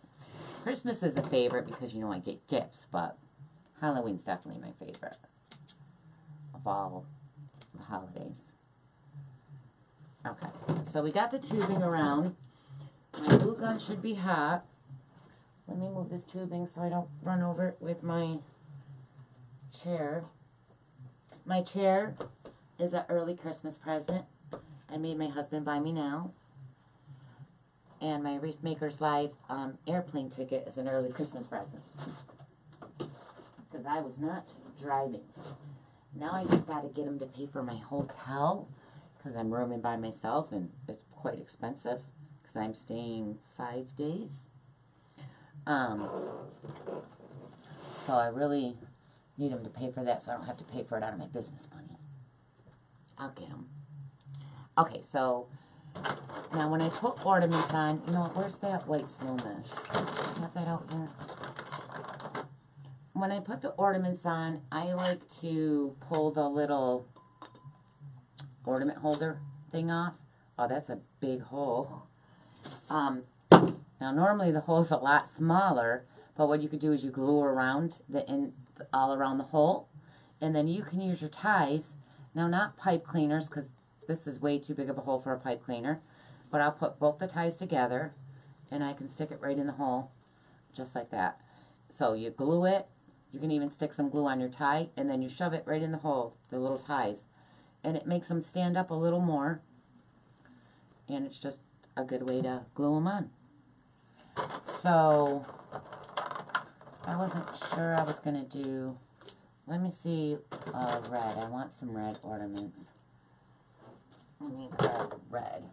Christmas is a favorite because, I get gifts, but Halloween's definitely my favorite of all the holidays. Okay, so we got the tubing around. My glue gun should be hot. Let me move this tubing so I don't run over it with my chair. My chair is an early Christmas present. I made my husband buy me now. And my Wreath Makers Live airplane ticket is an early Christmas present. Because I was not driving. Now I just got to get him to pay for my hotel. Because I'm rooming by myself and it's quite expensive. Because I'm staying 5 days. So I really need him to pay for that so I don't have to pay for it out of my business money. I'll get him. Okay, so now when I put ornaments on, you know what, where's that white snow mesh? Got that out here? When I put the ornaments on, I like to pull the little ornament holder thing off. Oh, that's a big hole. Now normally the hole's a lot smaller, but what you could do is you glue around all around the hole, and then you can use your ties. Now not pipe cleaners, because this is way too big of a hole for a pipe cleaner, but I'll put both the ties together, and I can stick it right in the hole, just like that. So you glue it, you can even stick some glue on your tie, and then you shove it right in the hole, the little ties, and it makes them stand up a little more, and it's just a good way to glue them on. So I wasn't sure I was going to do, let me see, red. I want some red ornaments. Let me grab red.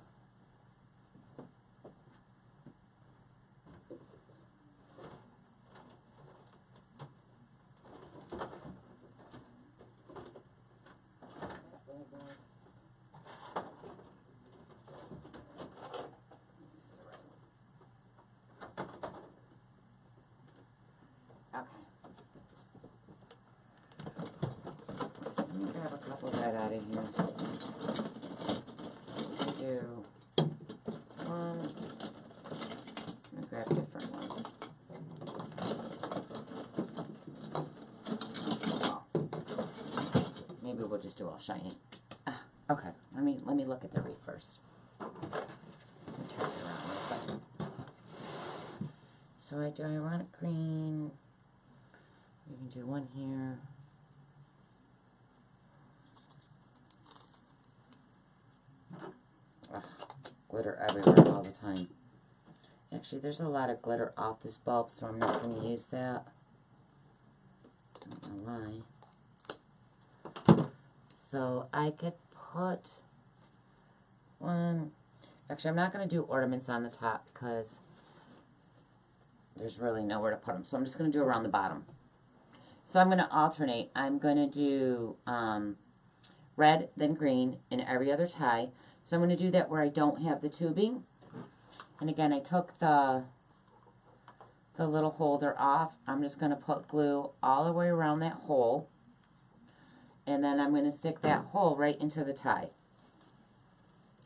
Grab a couple right out of here. Do one. I'm gonna grab different ones. Maybe we'll just do all shiny. Okay, let me look at the Wreath first. Let me turn it around real quick. So I do ironic green. We can do one here. Ugh, glitter everywhere all the time. Actually, there's a lot of glitter off this bulb, so I'm not going to use that. Don't know why. So I could put one. Actually, I'm not going to do ornaments on the top because there's really nowhere to put them. So I'm just going to do around the bottom. So I'm going to alternate. I'm going to do red, then green in every other tie. So I'm going to do that where I don't have the tubing. And again, I took the little holder off. I'm just going to put glue all the way around that hole. And then I'm going to stick that hole right into the tie.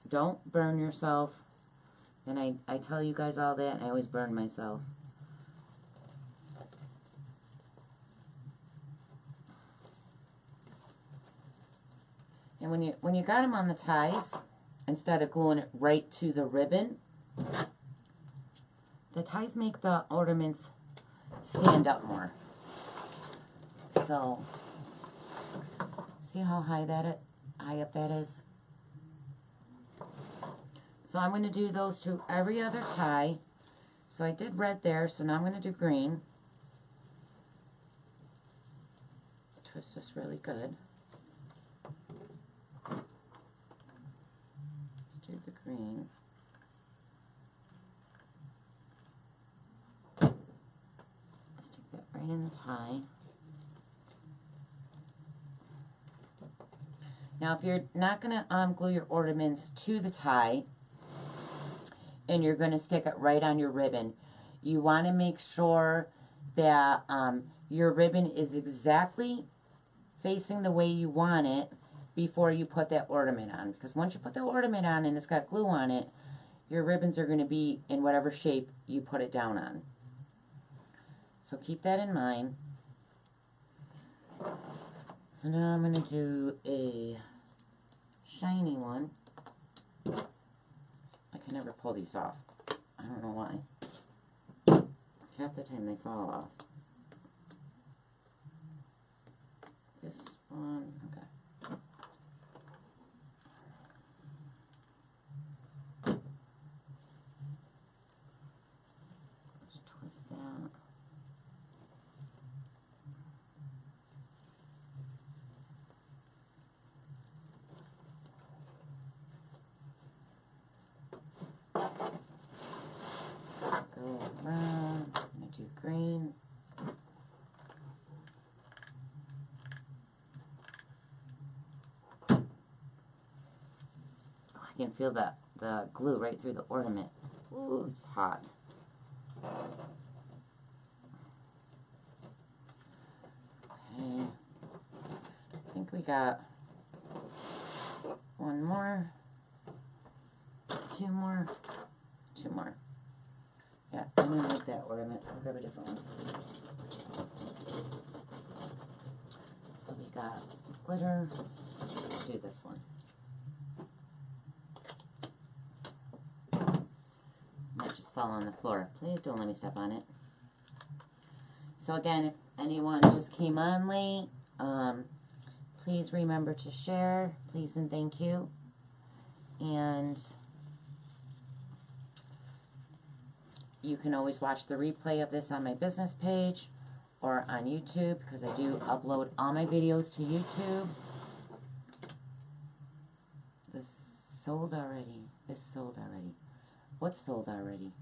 Don't burn yourself. And I tell you guys all that, and I always burn myself. And when you got them on the ties, instead of gluing it right to the ribbon, the ties make the ornaments stand up more. So, see how high up that is? So I'm going to do those to every other tie. So I did red there, so now I'm going to do green. Twist this really good. Let's do the green. Stick that right in the tie. Now if you're not going to glue your ornaments to the tie, and you're going to stick it right on your ribbon, you want to make sure that your ribbon is exactly facing the way you want it before you put that ornament on. Because once you put the ornament on and it's got glue on it, your ribbons are going to be in whatever shape you put it down on. So keep that in mind. So now I'm going to do a shiny one. I can never pull these off. I don't know why. Half the time they fall off. This one, okay. can feel the glue right through the ornament. Ooh, it's hot. Okay. I think we got one more, two more. Yeah, I didn't like that ornament. I'll grab a different one. So we got glitter. Let's do this one. Might just fall on the floor. Please don't let me step on it. So again, if anyone just came on late, please remember to share. Please and thank you. And you can always watch the replay of this on my business page or on YouTube, because I do upload all my videos to YouTube. This sold already. This sold already. What's sold already?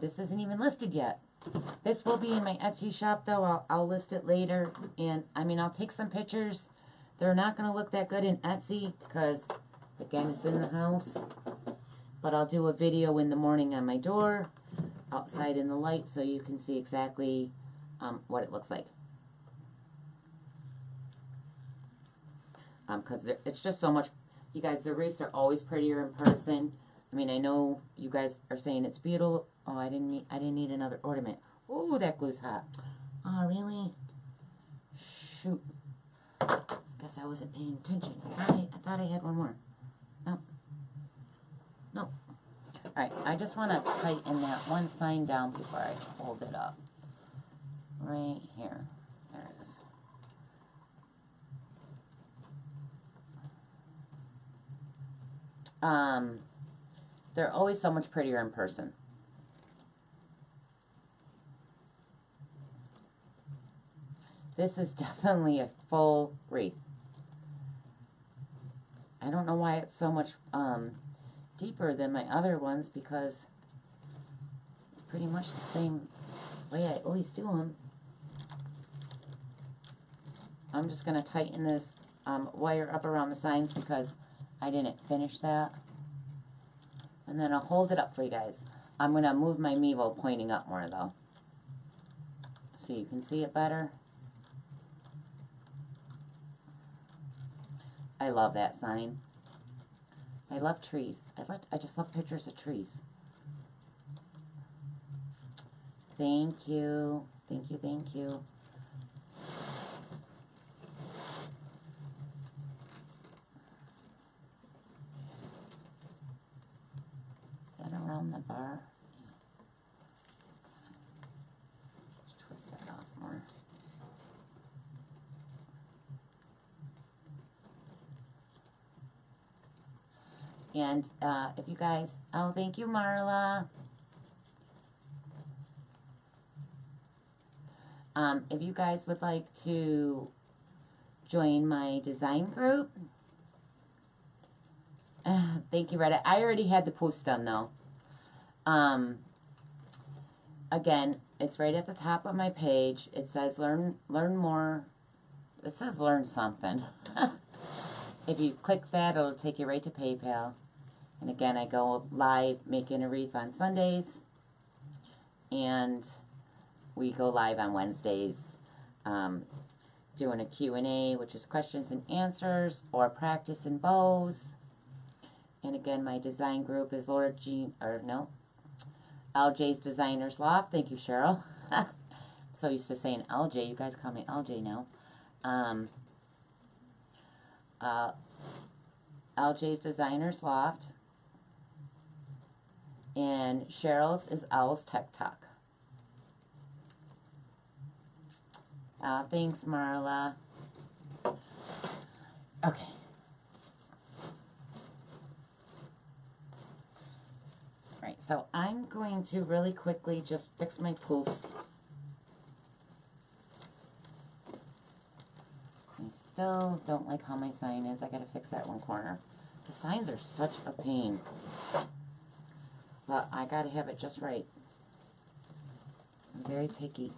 This isn't even listed yet. This will be in my Etsy shop, though. I'll list it later. And, I mean, I'll take some pictures. They're not going to look that good in Etsy because, again, it's in the house. But I'll do a video in the morning on my door, outside in the light, so you can see exactly what it looks like. Because it's just so much. You guys, the wreaths are always prettier in person. I mean, I know you guys are saying it's beautiful. Oh, I didn't need another ornament. Ooh, that glue's hot. Oh, really? Shoot. Guess I wasn't paying attention. I thought I had one more. No. No. Alright, I just want to tighten that one sign down before I hold it up. Right here. There it is. They're always so much prettier in person. This is definitely a full wreath. I don't know why it's so much deeper than my other ones, because it's pretty much the same way I always do them. I'm just going to tighten this wire up around the signs because I didn't finish that. And then I'll hold it up for you guys. I'm going to move my Mevo pointing up more, though, so you can see it better. I love that sign. I love trees. I just love pictures of trees. Thank you. Thank you, thank you. Is that around the bar? Twist that off more. And if you guys, oh, thank you, Marla. If you guys would like to join my design group, thank you, Reddit. I already had the poofs done, though. Again, it's right at the top of my page. It says learn more. It says learn something. If you click that, it'll take you right to PayPal. And again, I go live making a wreath on Sundays, and we go live on Wednesdays doing a Q&A, which is questions and answers, or practice in bows. And again, my design group is LJ's Designers Loft. Thank you, Cheryl. So used to saying LJ. You guys call me LJ now. LJ's Designers Loft. And Cheryl's is Owl's TechTalk. Thanks, Marla. Okay. Alright, so I'm going to really quickly just fix my poofs. I still don't like how my sign is. I gotta fix that one corner. The signs are such a pain. But I gotta have it just right. I'm very picky.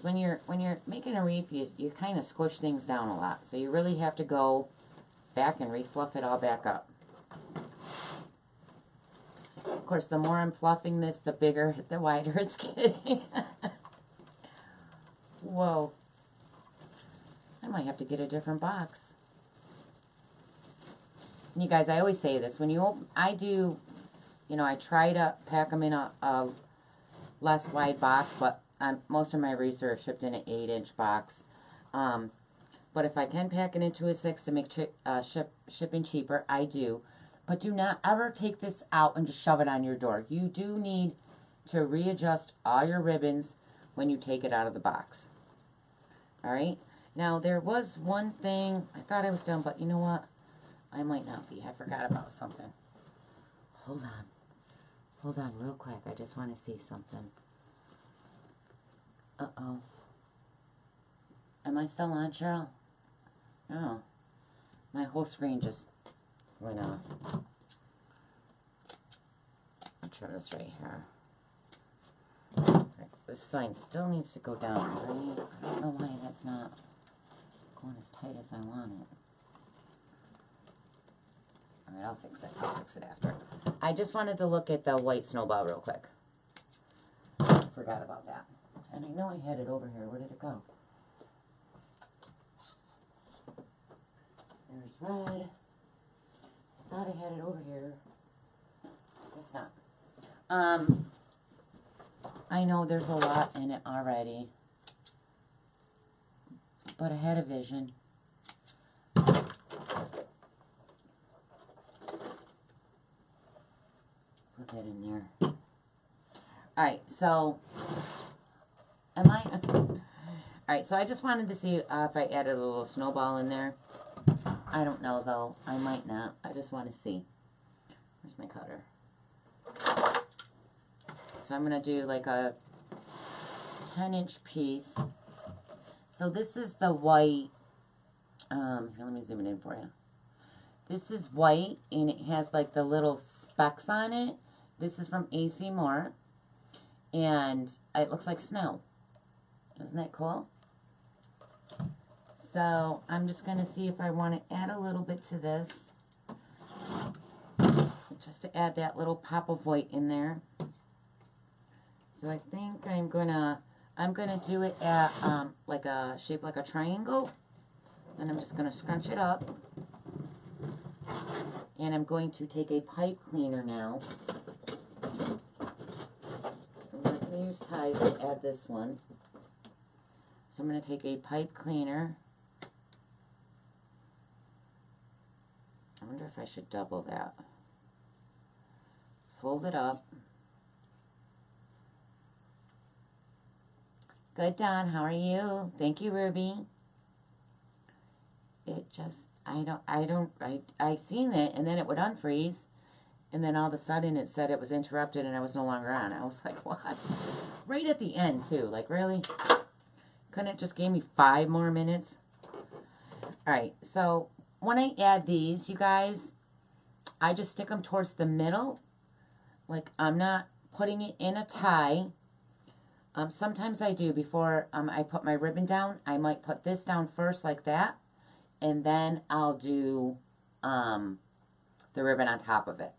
Because when you're making a wreath, you kind of squish things down a lot. So you really have to go back and refluff it all back up. Of course, the more I'm fluffing this, the bigger, the wider it's getting. Whoa. I might have to get a different box. And you guys, I always say this. When you open, I do, you know, I try to pack them in a less wide box, but most of my wreaths are shipped in an 8-inch box. But if I can pack it into a 6 to make shipping cheaper, I do. But do not ever take this out and just shove it on your door. You do need to readjust all your ribbons when you take it out of the box. All right? Now, there was one thing. I thought I was done, but you know what? I might not be. I forgot about something. Hold on. Hold on real quick. I just want to see something. Uh-oh. Am I still on, Cheryl? No. My whole screen just went off. I'll trim this right here. Right, this sign still needs to go down, right? I don't know why that's not going as tight as I want it. Alright, I'll fix it. I'll fix it after. I just wanted to look at the white snowball real quick. I forgot about that. And I know I had it over here. Where did it go? There's red. I thought I had it over here. Guess not. I know there's a lot in it already. But I had a vision. Put that in there. Alright, so Alright, so I just wanted to see if I added a little snowball in there. I don't know, though. I might not. I just want to see. Where's my cutter? So I'm going to do like a 10-inch piece. So this is the white. Here, let me zoom it in for you. This is white, and it has like the little specks on it. This is from AC Moore. And it looks like snow. Isn't that cool? So I'm just going to see if I want to add a little bit to this. Just to add that little pop of white in there. So I think I'm going to do it at like a shape like a triangle. And I'm just going to scrunch it up. And I'm going to take a pipe cleaner now. I'm not going to use ties to add this one. So I'm going to take a pipe cleaner. I wonder if I should double that. Fold it up. Good, Don. How are you? Thank you, Ruby. It just, I seen it, and then it would unfreeze, and then all of a sudden it said it was interrupted and I was no longer on. I was like, what? Right at the end, too. Like, really? Couldn't it just give me 5 more minutes? Alright, so when I add these, you guys, I just stick them towards the middle. Like, I'm not putting it in a tie. Sometimes I do before I put my ribbon down. I might put this down first like that. And then I'll do the ribbon on top of it.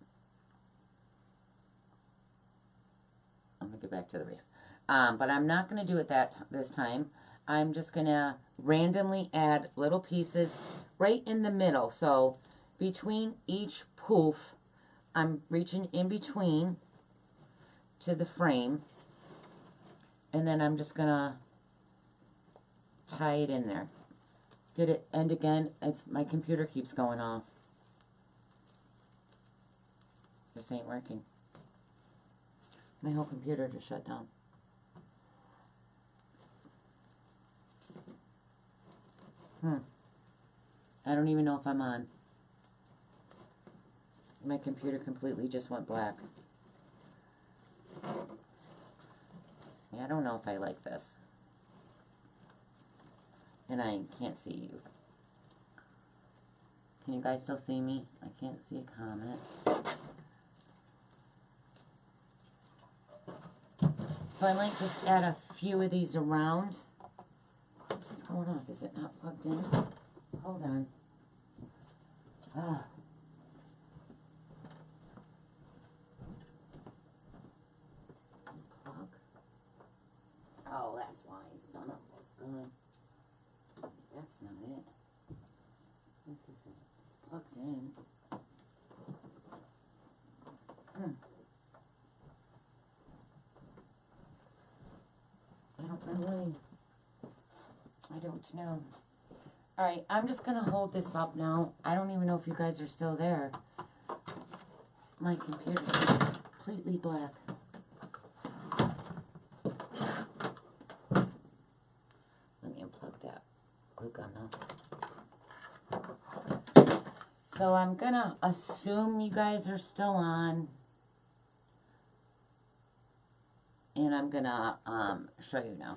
I'm going to get back to the wreath. But I'm not going to do it this time. I'm just going to randomly add little pieces right in the middle. So between each poof, I'm reaching in between to the frame. And then I'm just going to tie it in there. Did it end again? My computer keeps going off. This ain't working. My whole computer just shut down. I don't even know if I'm on. My computer completely just went black. Yeah, I don't know if I like this. And I can't see you. Can you guys still see me? I can't see a comment. So I might just add a few of these around. is this going off? Is it not plugged in? Hold on. Ah. Plug. Oh, that's why. Son of a gun. That's not it. This is it. It's plugged in. I don't really. I don't know. Alright, I'm just going to hold this up now. I don't even know if you guys are still there. My computer's completely black. Let me unplug that glue gun though. So I'm going to assume you guys are still on. And I'm going to show you now.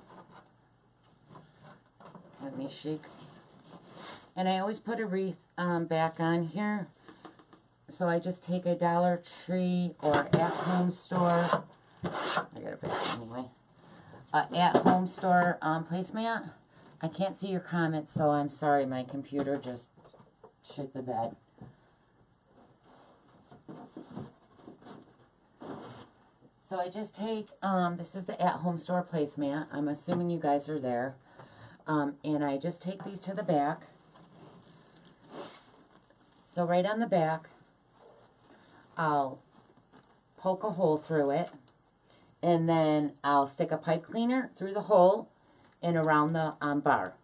Let me shake. And I always put a wreath back on here. So I just take a Dollar Tree or at-home store. I got it back anyway. At-home store placemat. I can't see your comments, so I'm sorry. My computer just shit the bed. So I just take, this is the at-home store placemat. I'm assuming you guys are there. And I just take these to the back. So right on the back, I'll poke a hole through it. And then I'll stick a pipe cleaner through the hole and around the bar.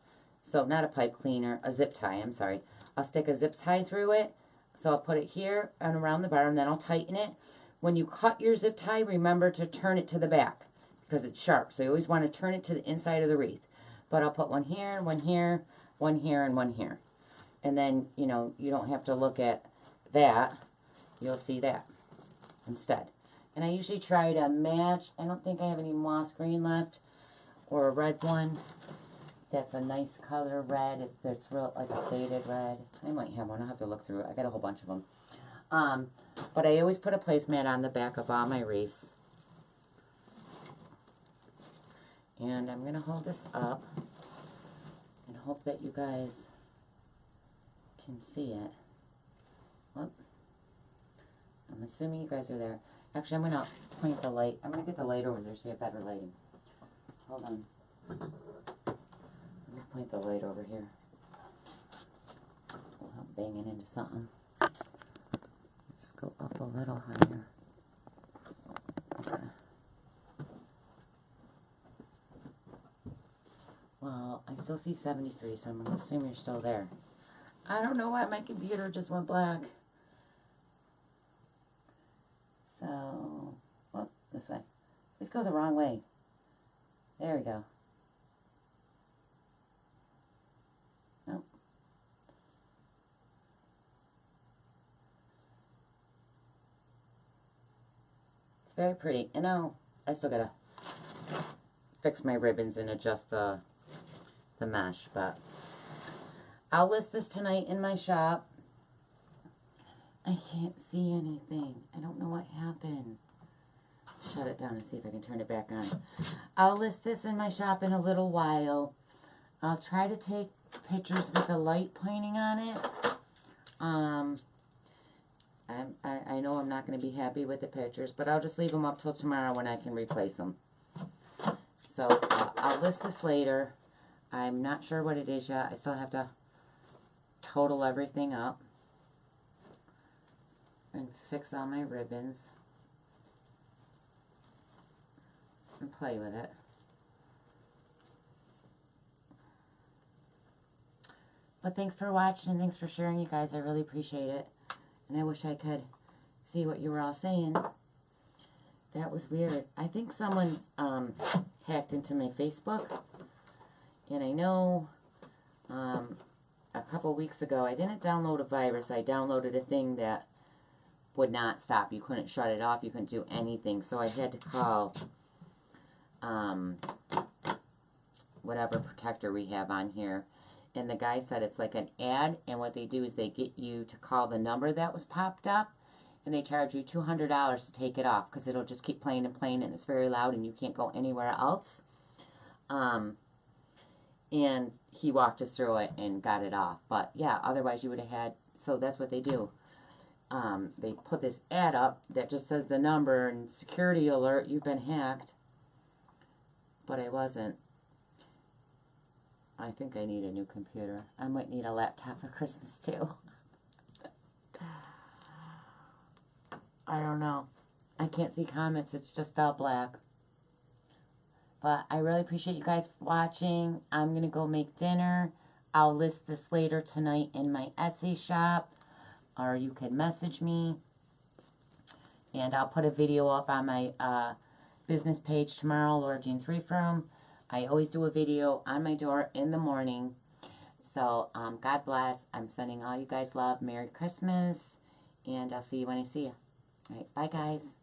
So not a pipe cleaner, a zip tie, I'm sorry. I'll stick a zip tie through it. So I'll put it here and around the bar, and then I'll tighten it. When you cut your zip tie, remember to turn it to the back because it's sharp. So you always want to turn it to the inside of the wreath. But I'll put one here, one here, one here, and one here. And then, you know, you don't have to look at that. You'll see that instead. And I usually try to match. I don't think I have any moss green left or a red one. That's a nice color red. It's real like a faded red. I might have one. I'll have to look through it. I got a whole bunch of them. But I always put a placemat on the back of all my wreaths. And I'm going to hold this up and hope that you guys can see it. Whoop. I'm assuming you guys are there. Actually, I'm going to point the light. I'm going to get the light over there so you have better lighting. Hold on. Let me point the light over here. Without banging into something. Just go up a little higher. Okay. Well, I still see 73, so I'm going to assume you're still there. I don't know why my computer just went black. So, whoop, this way. Let's go the wrong way. There we go. Nope. It's very pretty. And now, I still got to fix my ribbons and adjust the mesh, but I'll list this tonight in my shop. I can't see anything. I don't know what happened. Shut it down and see if I can turn it back on. I'll list this in my shop in a little while. I'll try to take pictures with a light pointing on it. I know I'm not going to be happy with the pictures, but I'll just leave them up till tomorrow when I can replace them. So I'll list this later. I'm not sure what it is yet. I still have to total everything up and fix all my ribbons and play with it. But thanks for watching and thanks for sharing, you guys. I really appreciate it. And I wish I could see what you were all saying. That was weird. I think someone's hacked into my Facebook. And I know a couple weeks ago, I didn't download a virus. I downloaded a thing that would not stop. You couldn't shut it off. You couldn't do anything. So I had to call whatever protector we have on here. And the guy said it's like an ad. And what they do is they get you to call the number that was popped up. And they charge you $200 to take it off. Because it'll just keep playing and playing. And it's very loud. And you can't go anywhere else. And he walked us through it and got it off. But yeah, otherwise you would have had, so that's what they do. They put this ad up that just says the number and security alert, you've been hacked. But I wasn't. I think I need a new computer. I might need a laptop for Christmas too. I don't know. I can't see comments. It's just all black. But I really appreciate you guys watching. I'm going to go make dinner. I'll list this later tonight in my Etsy shop. Or you can message me. And I'll put a video up on my business page tomorrow, Laura Jean's Wreath Room. I always do a video on my door in the morning. So, God bless. I'm sending all you guys love. Merry Christmas. And I'll see you when I see you. All right, bye, guys.